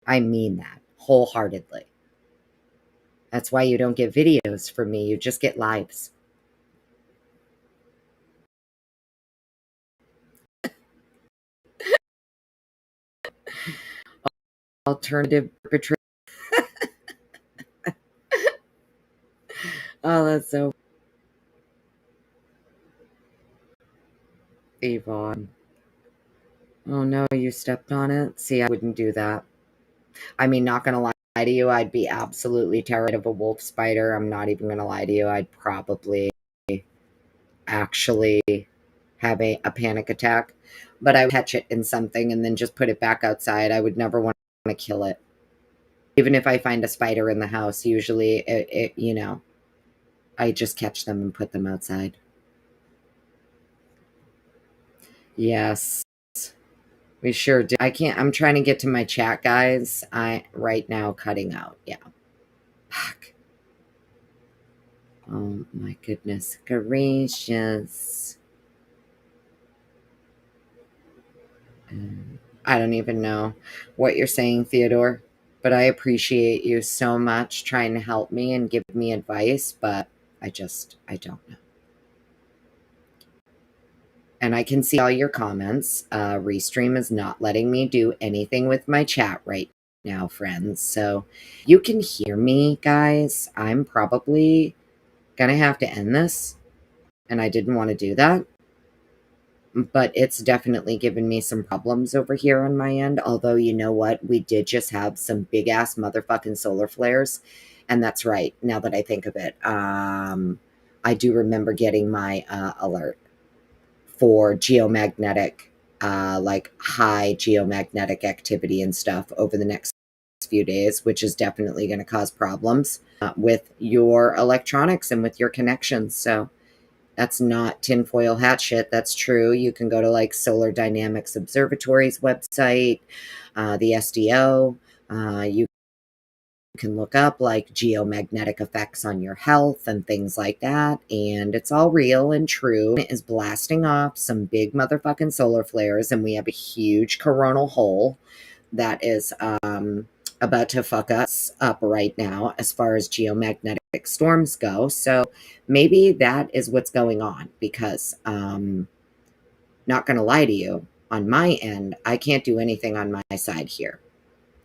I mean that wholeheartedly. That's why you don't get videos from me. You just get lives. Alternative perpetrator. Oh, that's so Yvonne. Oh no, you stepped on it? See, I wouldn't do that. I mean, not gonna lie to you, I'd be absolutely terrified of a wolf spider. I'm not even gonna lie to you. I'd probably actually have a panic attack, but I would catch it in something and then just put it back outside. I would never want to kill it. Even if I find a spider in the house, usually I just catch them and put them outside. Yes, we sure do. I'm trying to get to my chat, guys. Right now cutting out. Yeah. Fuck. Oh my goodness gracious. I don't even know what you're saying, Theodore, but I appreciate you so much trying to help me and give me advice, but I don't know. And I can see all your comments. Restream is not letting me do anything with my chat right now, friends. So you can hear me, guys. I'm probably gonna have to end this, and I didn't want to do that. But it's definitely given me some problems over here on my end. Although, you know what? We did just have some big-ass motherfucking solar flares. And that's right, now that I think of it. I do remember getting my alert for geomagnetic, like high geomagnetic activity and stuff over the next few days, which is definitely going to cause problems with your electronics and with your connections. So that's not tinfoil hat shit. That's true. You can go to like Solar Dynamics Observatory's website, the SDO. You can look up like geomagnetic effects on your health and things like that. And it's all real and true. It is blasting off some big motherfucking solar flares. And we have a huge coronal hole that is about to fuck us up right now as far as geomagnetic storms go. So maybe that is what's going on, because not going to lie to you, on my end, I can't do anything on my side here.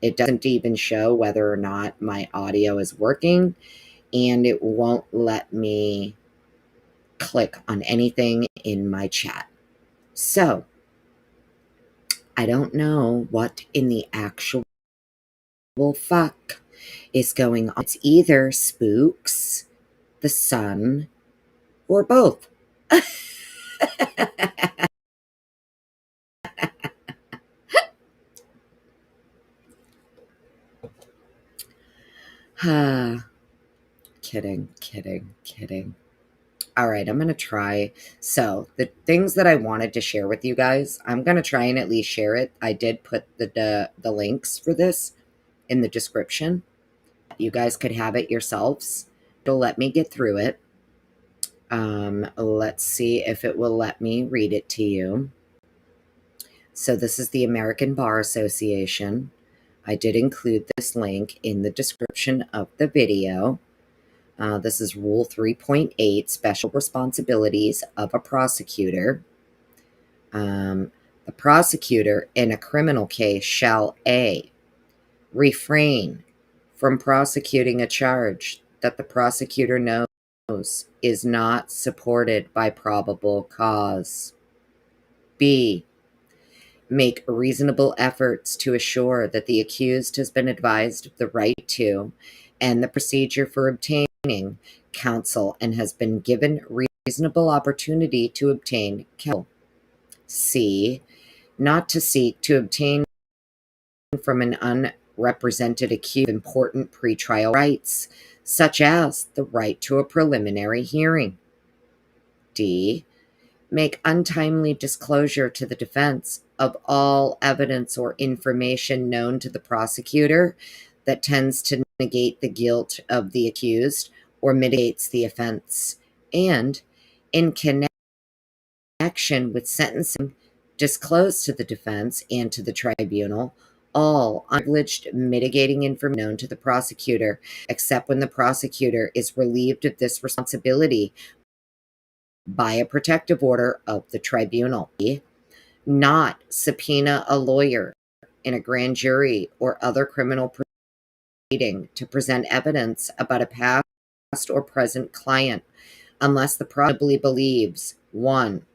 It doesn't even show whether or not my audio is working, and it won't let me click on anything in my chat. So I don't know what in the actual fuck is going on. It's either spooks, the sun, or both. Kidding. All right, I'm going to try. So the things that I wanted to share with you guys, I'm going to try and at least share it. I did put the links for this in the description. You guys could have it yourselves. It'll let me get through it. Let's see if it will let me read it to you. So this is the American Bar Association. I did include this link in the description of the video. This is Rule 3.8, Special Responsibilities of a Prosecutor. The prosecutor in a criminal case shall A, refrain from prosecuting a charge that the prosecutor knows is not supported by probable cause. B, make reasonable efforts to assure that the accused has been advised of the right to and the procedure for obtaining counsel and has been given reasonable opportunity to obtain counsel. C, not to seek to obtain from an unrepresented accused important pretrial rights, such as the right to a preliminary hearing. D, make untimely disclosure to the defense of all evidence or information known to the prosecutor that tends to negate the guilt of the accused or mitigates the offense, and in connection with sentencing, disclose to the defense and to the tribunal all unprivileged mitigating information known to the prosecutor, except when the prosecutor is relieved of this responsibility by a protective order of the tribunal. Not subpoena a lawyer in a grand jury or other criminal proceeding to present evidence about a past or present client unless the prosecutor believes 1.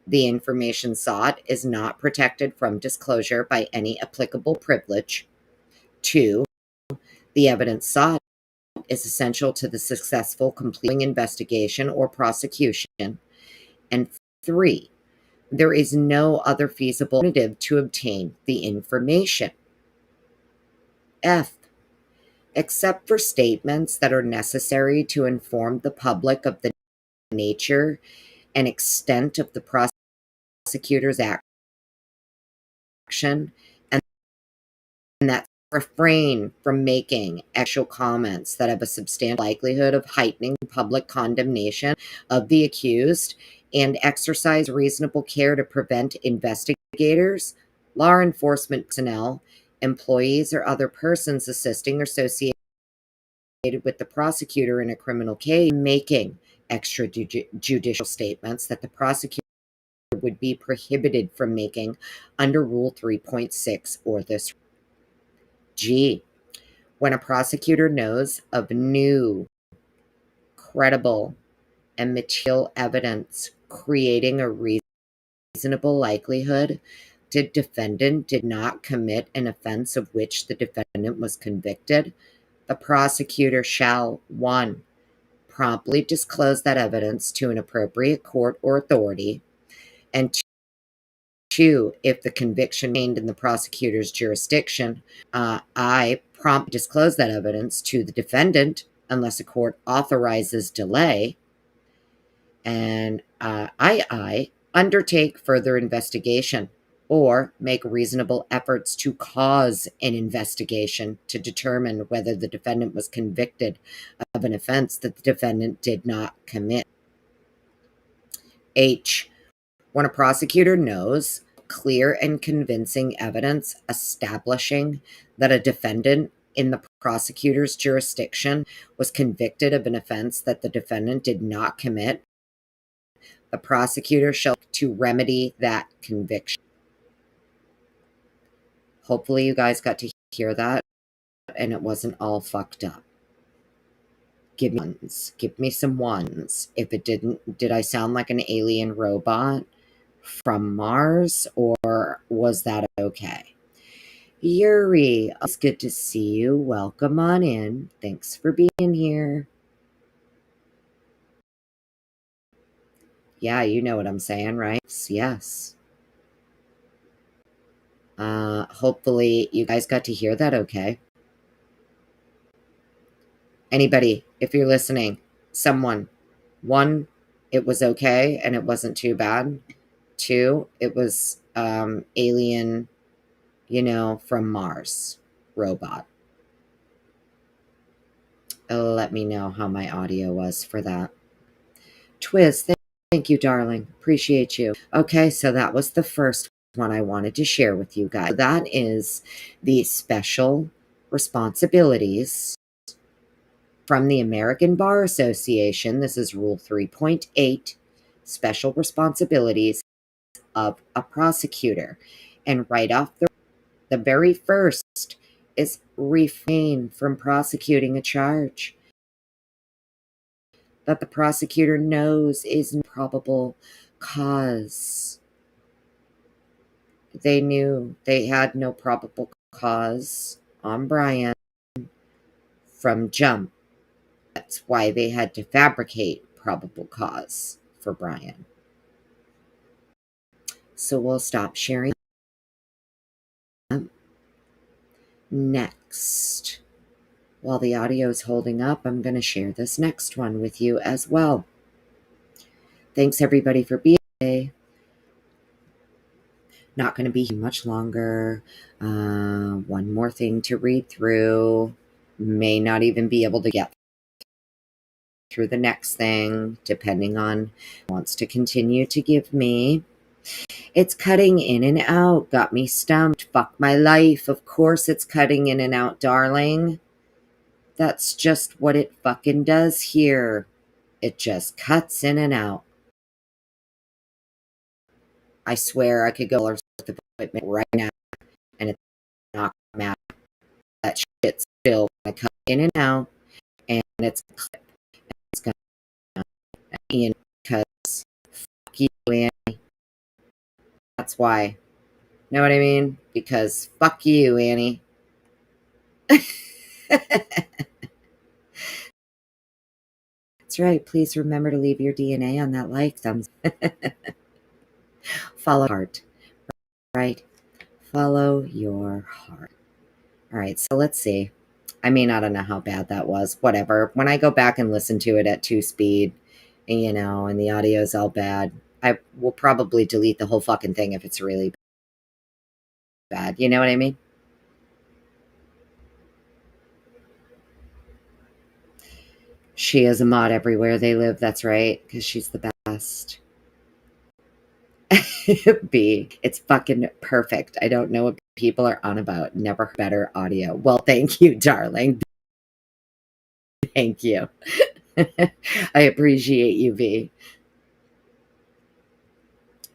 The information sought is not protected from disclosure by any applicable privilege. 2. The evidence sought is essential to the successful completing investigation or prosecution. And 3. There is no other feasible alternative to obtain the information. F. Except for statements that are necessary to inform the public of the nature and extent of the prosecutor's action, and that refrain from making actual comments that have a substantial likelihood of heightening public condemnation of the accused, and exercise reasonable care to prevent investigators, law enforcement personnel, employees, or other persons assisting or associated with the prosecutor in a criminal case making extrajudicial statements that the prosecutor would be prohibited from making under Rule 3.6 or this. G. When a prosecutor knows of new, credible, and material evidence creating a reasonable likelihood the defendant did not commit an offense of which the defendant was convicted, the prosecutor shall 1. Promptly disclose that evidence to an appropriate court or authority, and 2, if the conviction remained in the prosecutor's jurisdiction, I promptly disclose that evidence to the defendant unless a court authorizes delay, and I undertake further investigation or make reasonable efforts to cause an investigation to determine whether the defendant was convicted of an offense that the defendant did not commit. H. When a prosecutor knows clear and convincing evidence establishing that a defendant in the prosecutor's jurisdiction was convicted of an offense that the defendant did not commit, the prosecutor shall to remedy that conviction. Hopefully you guys got to hear that and it wasn't all fucked up. Give me ones. Give me some ones. If it didn't, did I sound like an alien robot from Mars, or was that okay? Yuri, it's good to see you. Welcome on in. Thanks for being here. Yeah, you know what I'm saying, right? Yes. Hopefully you guys got to hear that okay. Anybody, if you're listening, someone, 1, it was okay and it wasn't too bad. 2, it was alien, from Mars robot. Let me know how my audio was for that. Twiz, thank you, darling. Appreciate you. Okay, so that was the first one I wanted to share with you guys. That is the special responsibilities from the American Bar Association. This is Rule 3.8, special responsibilities of a prosecutor. And right off the very first is refrain from prosecuting a charge that the prosecutor knows is probable cause. They knew they had no probable cause on Bryan from jump. That's why they had to fabricate probable cause for Bryan. So we'll stop sharing. Next, while the audio is holding up, I'm going to share this next one with you as well. Thanks everybody for being Not going to be much longer. One more thing to read through. May not even be able to get through the next thing, depending on wants to continue to give me. It's cutting in and out. Got me stumped. Fuck my life. Of course it's cutting in and out, darling. That's just what it fucking does here. It just cuts in and out. I swear I could go with the equipment right now and it's not gonna matter. That shit's still gonna cut in and out, and it's gonna Ian because fuck you, Annie. That's why. Know what I mean? Because fuck you, Annie. That's right. Please remember to leave your DNA on that like thumbs. Follow heart. Right? Follow your heart. All right, so let's see. I mean, I don't know how bad that was. Whatever. When I go back and listen to it at 2 speed, and the audio is all bad, I will probably delete the whole fucking thing if it's really bad. You know what I mean? She is a mod everywhere they live. That's right, because she's the best. B, it's fucking perfect. I don't know what people are on about. Never heard better audio. Well, thank you, darling. Thank you. I appreciate you, V.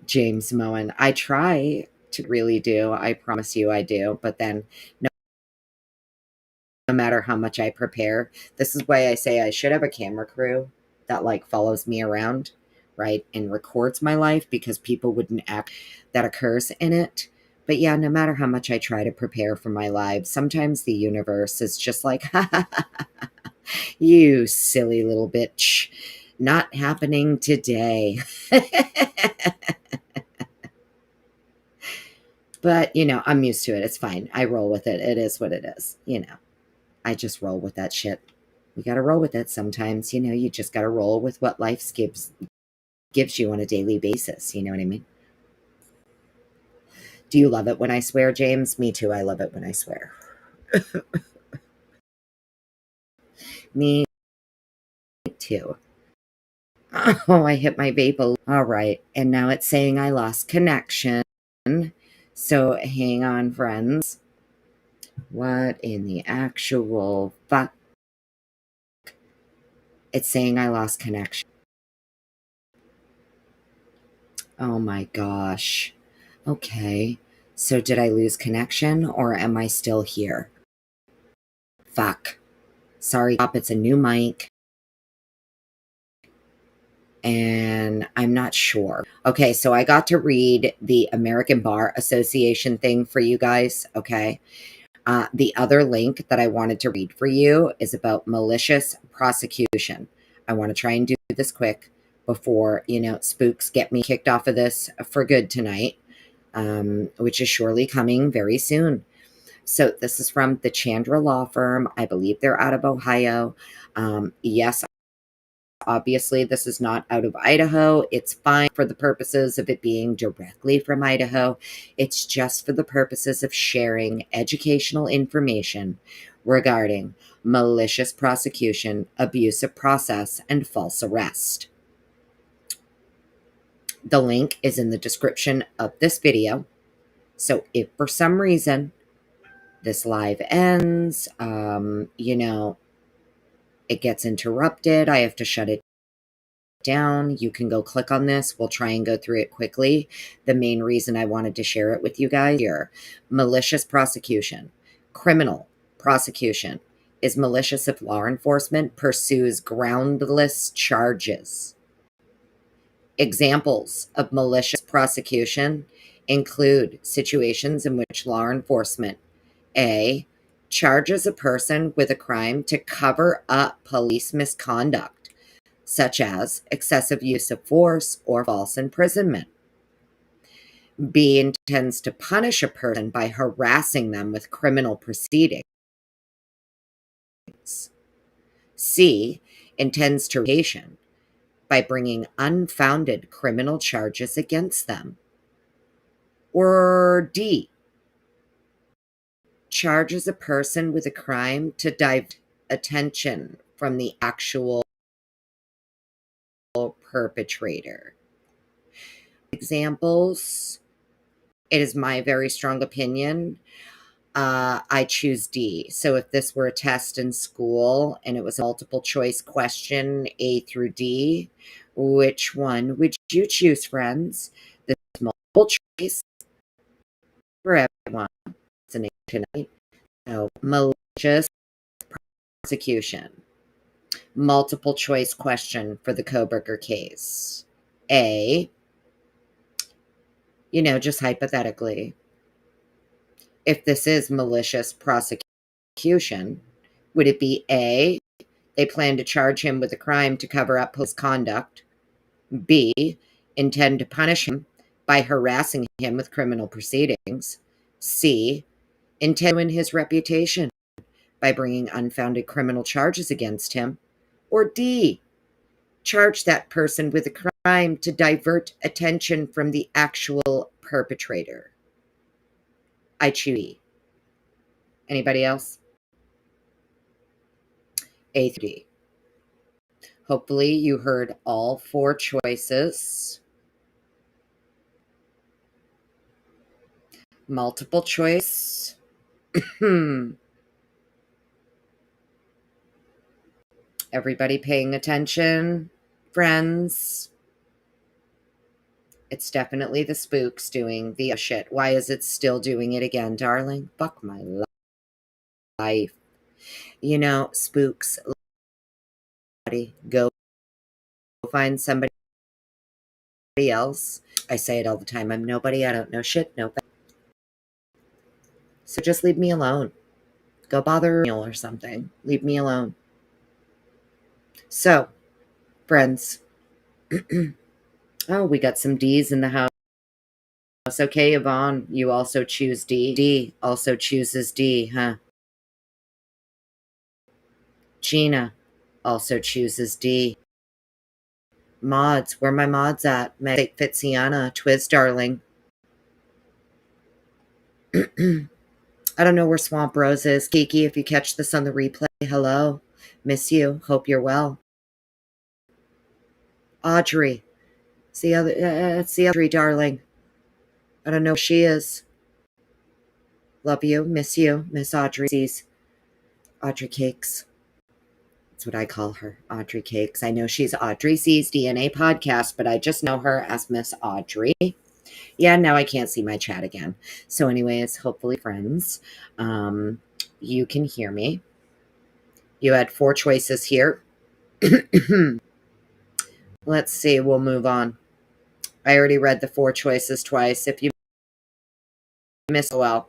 James Moen. I try to really do. I promise you I do. But then no matter how much I prepare, this is why I say I should have a camera crew that like follows me around, right? And records my life, because people wouldn't act that occurs in it. But yeah, no matter how much I try to prepare for my lives, sometimes the universe is just like, ha ha ha, you silly little bitch. Not happening today. But, I'm used to it. It's fine. I roll with it. It is what it is. I just roll with that shit. We got to roll with it sometimes. You just got to roll with what life gives you on a daily basis. You know what I mean? Do you love it when I swear, James? Me too. I love it when I swear. Me too. Oh, I hit my vape. All right. And now it's saying I lost connection. So hang on, friends. What in the actual fuck? It's saying I lost connection. Oh my gosh. Okay. So did I lose connection or am I still here? Fuck. Sorry, it's a new mic. And I'm not sure. Okay, so I got to read the American Bar Association thing for you guys, okay? The other link that I wanted to read for you is about malicious prosecution. I want to try and do this quick before, spooks get me kicked off of this for good tonight, which is surely coming very soon. So this is from the Chandra Law Firm. I believe they're out of Ohio. Yes, obviously, this is not out of Idaho. It's fine for the purposes of it being directly from Idaho. It's just for the purposes of sharing educational information regarding malicious prosecution, abusive process, and false arrest. The link is in the description of this video. So if for some reason this live ends, it gets interrupted, I have to shut it down, you can go click on this. We'll try and go through it quickly. The main reason I wanted to share it with you guys here: malicious prosecution. Criminal prosecution is malicious if law enforcement pursues groundless charges. Examples of malicious prosecution include situations in which law enforcement A, charges a person with a crime to cover up police misconduct, such as excessive use of force or false imprisonment. B, intends to punish a person by harassing them with criminal proceedings. C, intends to retaliate by bringing unfounded criminal charges against them. Or D, charges a person with a crime to divert attention from the actual perpetrator. Examples, it is my very strong opinion. I choose D. So if this were a test in school and it was a multiple choice question, A through D, which one would you choose, friends? This multiple choice for everyone tonight. No, malicious prosecution. Multiple choice question for the Kohberger case. A, just hypothetically, if this is malicious prosecution, would it be A, they plan to charge him with a crime to cover up police conduct, B, intend to punish him by harassing him with criminal proceedings, C, intend to ruin his reputation by bringing unfounded criminal charges against him, or D, charge that person with a crime to divert attention from the actual perpetrator? I choose D. Anybody else? A through D. Hopefully you heard all four choices. Multiple choice. Everybody paying attention, friends? It's definitely the spooks doing the shit. Why is it still doing it again, darling? Fuck my life. Spooks. Go find somebody else. I say it all the time. I'm nobody. I don't know shit. Nobody. So just leave me alone. Go bother a meal or something. Leave me alone. So, friends. Oh, we got some D's in the house. Okay, Yvonne, you also choose D. D also chooses D, huh? Gina also chooses D. Mods, where my mods at? Meg Fitziana, Twiz, darling. I don't know where Swamp Rose is. Kiki, if you catch this on the replay, hello. Miss you. Hope you're well. Audrey. It's the Audrey, darling. I don't know where she is. Love you. Miss you. Miss Audrey. Audrey Cakes. That's what I call her. Audrey Cakes. I know she's Audrey C's DNA podcast, but I just know her as Miss Audrey. Yeah, now I can't see my chat again. So anyways, hopefully, friends, you can hear me. You had four choices here. Let's see. We'll move on. I already read the four choices twice. If you missed, well,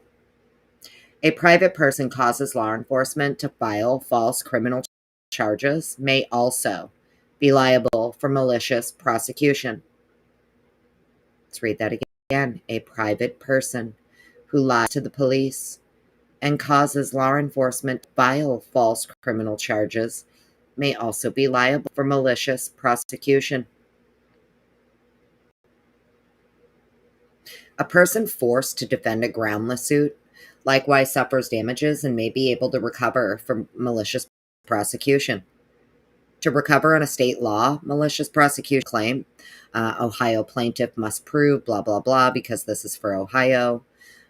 a private person causes law enforcement to file false criminal charges may also be liable for malicious prosecution. Let's read that again. A private person who lies to the police and causes law enforcement to file false criminal charges may also be liable for malicious prosecution. A person forced to defend a groundless suit likewise suffers damages and may be able to recover from malicious prosecution. To recover on a state law malicious prosecution claim, Ohio plaintiff must prove blah, blah, blah, because this is for Ohio.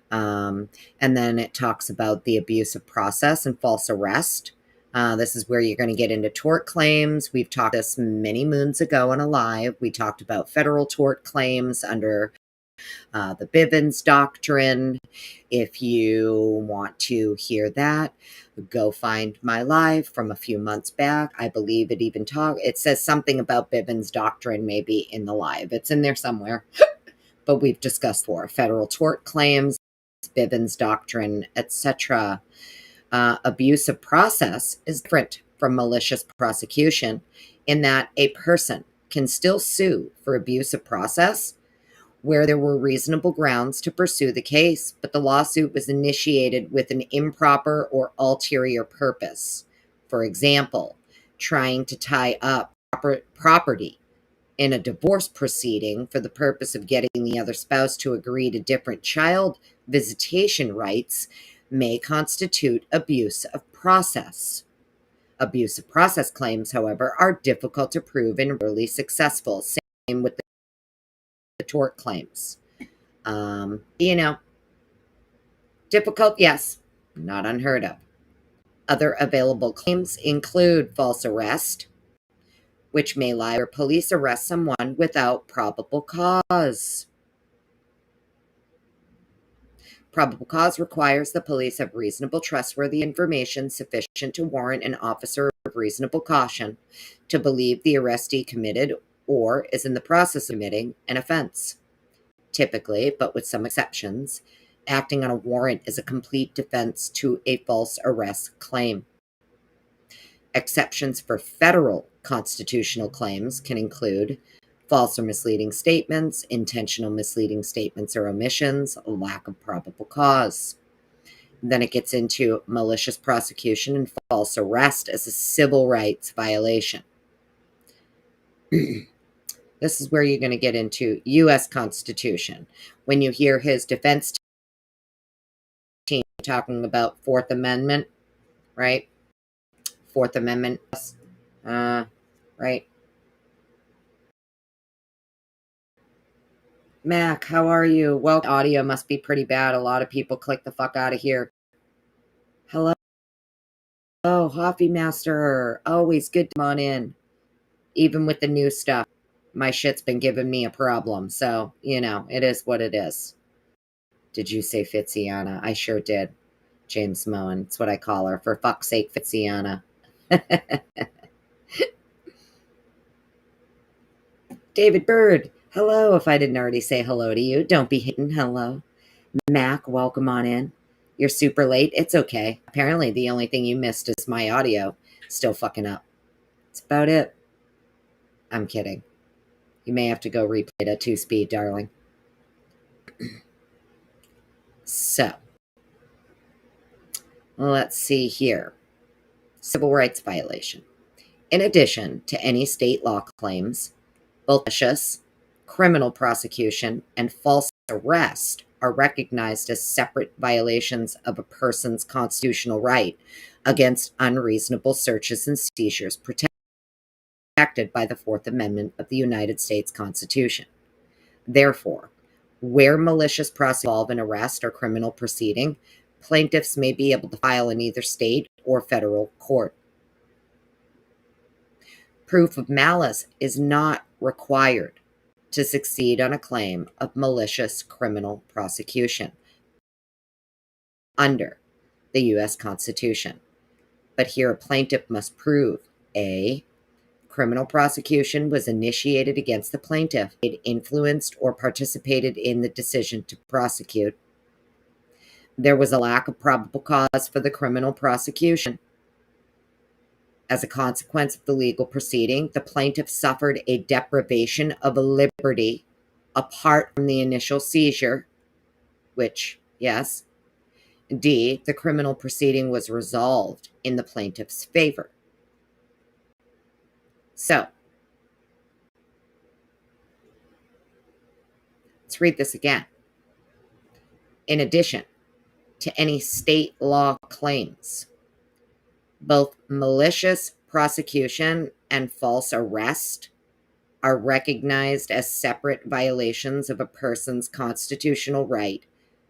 And then it talks about the abuse of process and false arrest. This is where you're going to get into tort claims. We've talked this many moons ago on a live. We talked about federal tort claims under the Bivens doctrine. If you want to hear that, go find my live from a few months back. I believe it says something about Bivens doctrine maybe in the live. It's in there somewhere. But we've discussed for federal tort claims, Bivens doctrine, etc. Abuse of process is different from malicious prosecution in that a person can still sue for abuse of process where there were reasonable grounds to pursue the case, but the lawsuit was initiated with an improper or ulterior purpose. For example, trying to tie up property in a divorce proceeding for the purpose of getting the other spouse to agree to different child visitation rights may constitute abuse of process. Abuse of process claims, however, are difficult to prove and rarely successful. Same with the tort claims. Difficult, yes, not unheard of. Other available claims include false arrest, which may lie where police arrest someone without probable cause. Probable cause requires the police have reasonable, trustworthy information sufficient to warrant an officer of reasonable caution to believe the arrestee committed or is in the process of committing an offense. Typically, but with some exceptions, acting on a warrant is a complete defense to a false arrest claim. Exceptions for federal constitutional claims can include false or misleading statements, intentional misleading statements or omissions, lack of probable cause. Then it gets into malicious prosecution and false arrest as a civil rights violation. This is where you're going to get into U.S. Constitution. When you hear his defense team talking about Fourth Amendment, right? Fourth Amendment, right? Mac, how are you? Well, audio must be pretty bad. A lot of people click the fuck out of here. Hello. Oh, Hoffy Master. Always good to come on in. Even with the new stuff. My shit's been giving me a problem. So, it is what it is. Did you say Fitziana? I sure did. James Moen. It's what I call her. For fuck's sake, Fitziana. David Bird. Hello, if I didn't already say hello to you. Don't be hitting hello. Mac, welcome on in. You're super late. It's okay. Apparently, the only thing you missed is my audio still fucking up. That's about it. I'm kidding. You may have to go replay it at 2 speed, darling. So, let's see here. Civil rights violation. In addition to any state law claims, both malicious, criminal prosecution, and false arrest are recognized as separate violations of a person's constitutional right against unreasonable searches and seizures protected by the Fourth Amendment of the United States Constitution. Therefore, where malicious prosecution involve an arrest or criminal proceeding, plaintiffs may be able to file in either state or federal court. Proof of malice is not required to succeed on a claim of malicious criminal prosecution under the U.S. Constitution. But here a plaintiff must prove A, criminal prosecution was initiated against the plaintiff. It influenced or participated in the decision to prosecute. There was a lack of probable cause for the criminal prosecution. As a consequence of the legal proceeding, the plaintiff suffered a deprivation of liberty apart from the initial seizure, which, yes. D, the criminal proceeding was resolved in the plaintiff's favor. So, let's read this again. In addition to any state law claims, both malicious prosecution and false arrest are recognized as separate violations of a person's constitutional right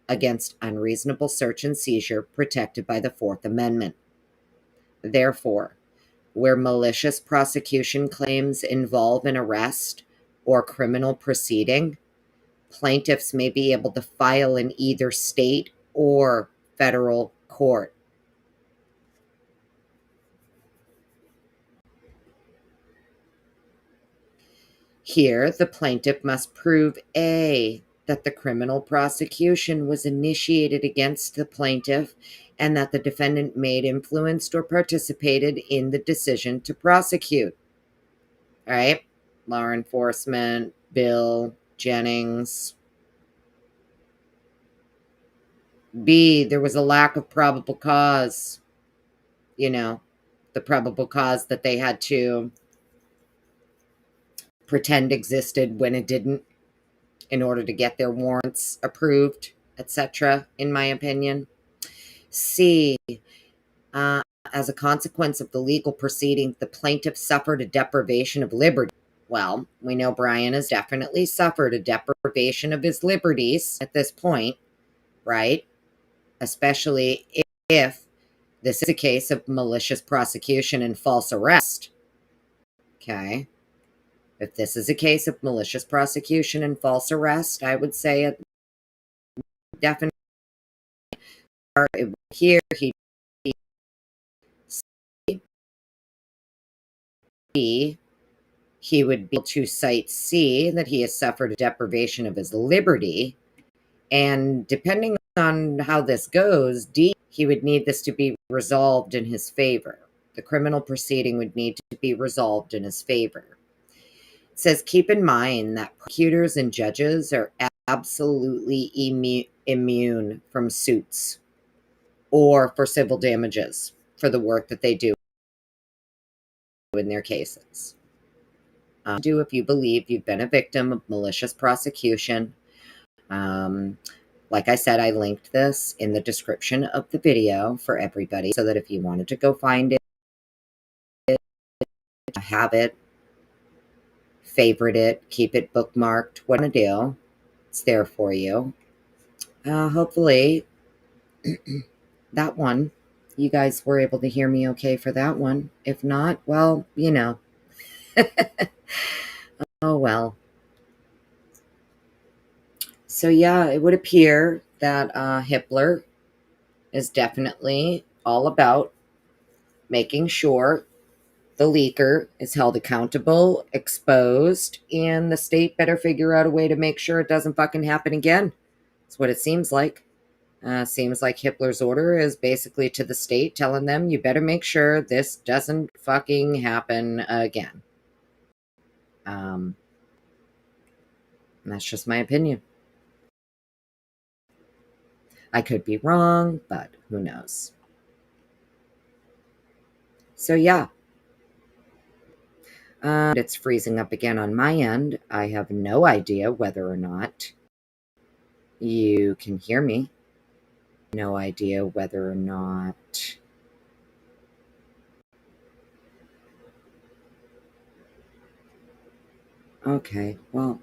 against unreasonable search and seizure protected by the Fourth Amendment. Therefore, where malicious prosecution claims involve an arrest or criminal proceeding, plaintiffs may be able to file in either state or federal court. Here, the plaintiff must prove A, that the criminal prosecution was initiated against the plaintiff and that the defendant made, influenced, or participated in the decision to prosecute. All right? Law enforcement, Bill, Jennings. B, there was a lack of probable cause. The probable cause that they had to pretend existed when it didn't in order to get their warrants approved, etc., in my opinion. C, as a consequence of the legal proceeding, the plaintiff suffered a deprivation of liberty. Well, we know Bryan has definitely suffered a deprivation of his liberties at this point, right? Especially if this is a case of malicious prosecution and false arrest. Okay. If this is a case of malicious prosecution and false arrest, I would say it definitely here he would be able to cite C, that he has suffered a deprivation of his liberty. And depending on how this goes, D, he would need this to be resolved in his favor. The criminal proceeding would need to be resolved in his favor. It says, keep in mind that prosecutors and judges are absolutely immune from suits or for civil damages for the work that they do in their cases. Do if you believe you've been a victim of malicious prosecution. Like I said, I linked this in the description of the video for everybody so that if you wanted to go find it, have it, favorite it, keep it bookmarked, what to do, it's there for you. Hopefully that one, you guys were able to hear me okay for that one. If not, well, you know. Oh, well. So, yeah, it would appear that Hippler is definitely all about making sure the leaker is held accountable, exposed, and the state better figure out a way to make sure it doesn't fucking happen again. That's what it seems like. Seems like Hippler's order is basically to the state telling them, you better make sure this doesn't fucking happen again. And that's just my opinion. I could be wrong, but who knows? So, yeah. It's freezing up again on my end. I have no idea whether or not you can hear me. No idea whether or not okay, well,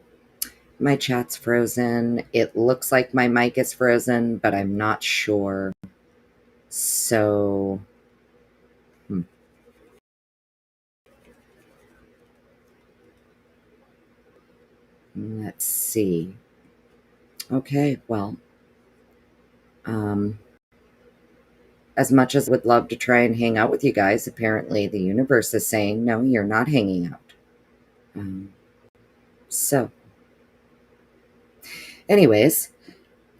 my chat's frozen. It looks like my mic is frozen, but I'm not sure. So, let's see. Okay, well, as much as I would love to try and hang out with you guys, apparently the universe is saying, no, you're not hanging out. So, anyways,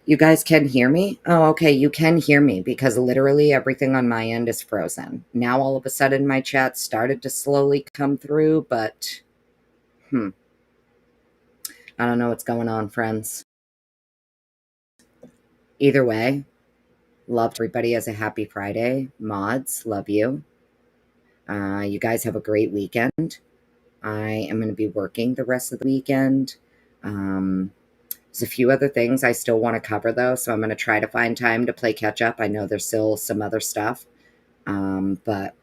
you guys can hear me? Oh, okay, you can hear me because literally everything on my end is frozen. Now all of a sudden my chat started to slowly come through, but I don't know what's going on, friends. Either way, love everybody. Has a happy Friday. Mods, love you. You guys have a great weekend. I am going to be working the rest of the weekend. There's a few other things I still want to cover, though, so I'm going to try to find time to play catch up. I know there's still some other stuff, but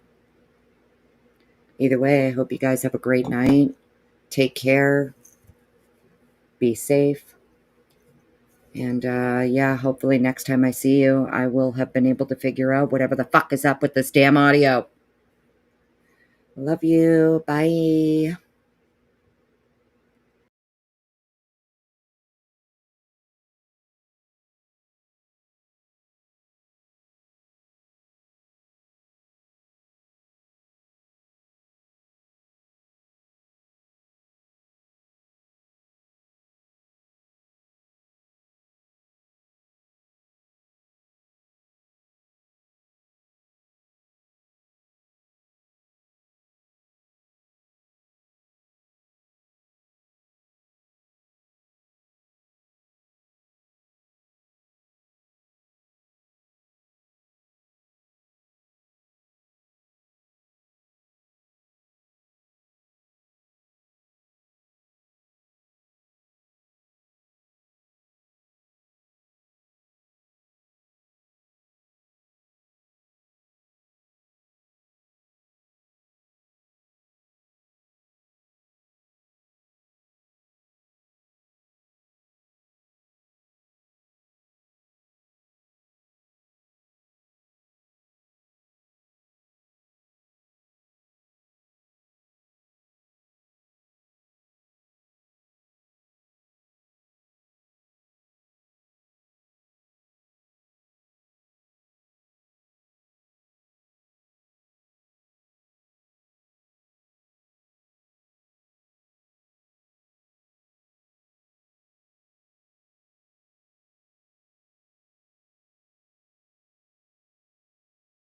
either way, I hope you guys have a great night. Take care. Be safe. And, yeah, hopefully next time I see you, I will have been able to figure out whatever the fuck is up with this damn audio. Love you. Bye.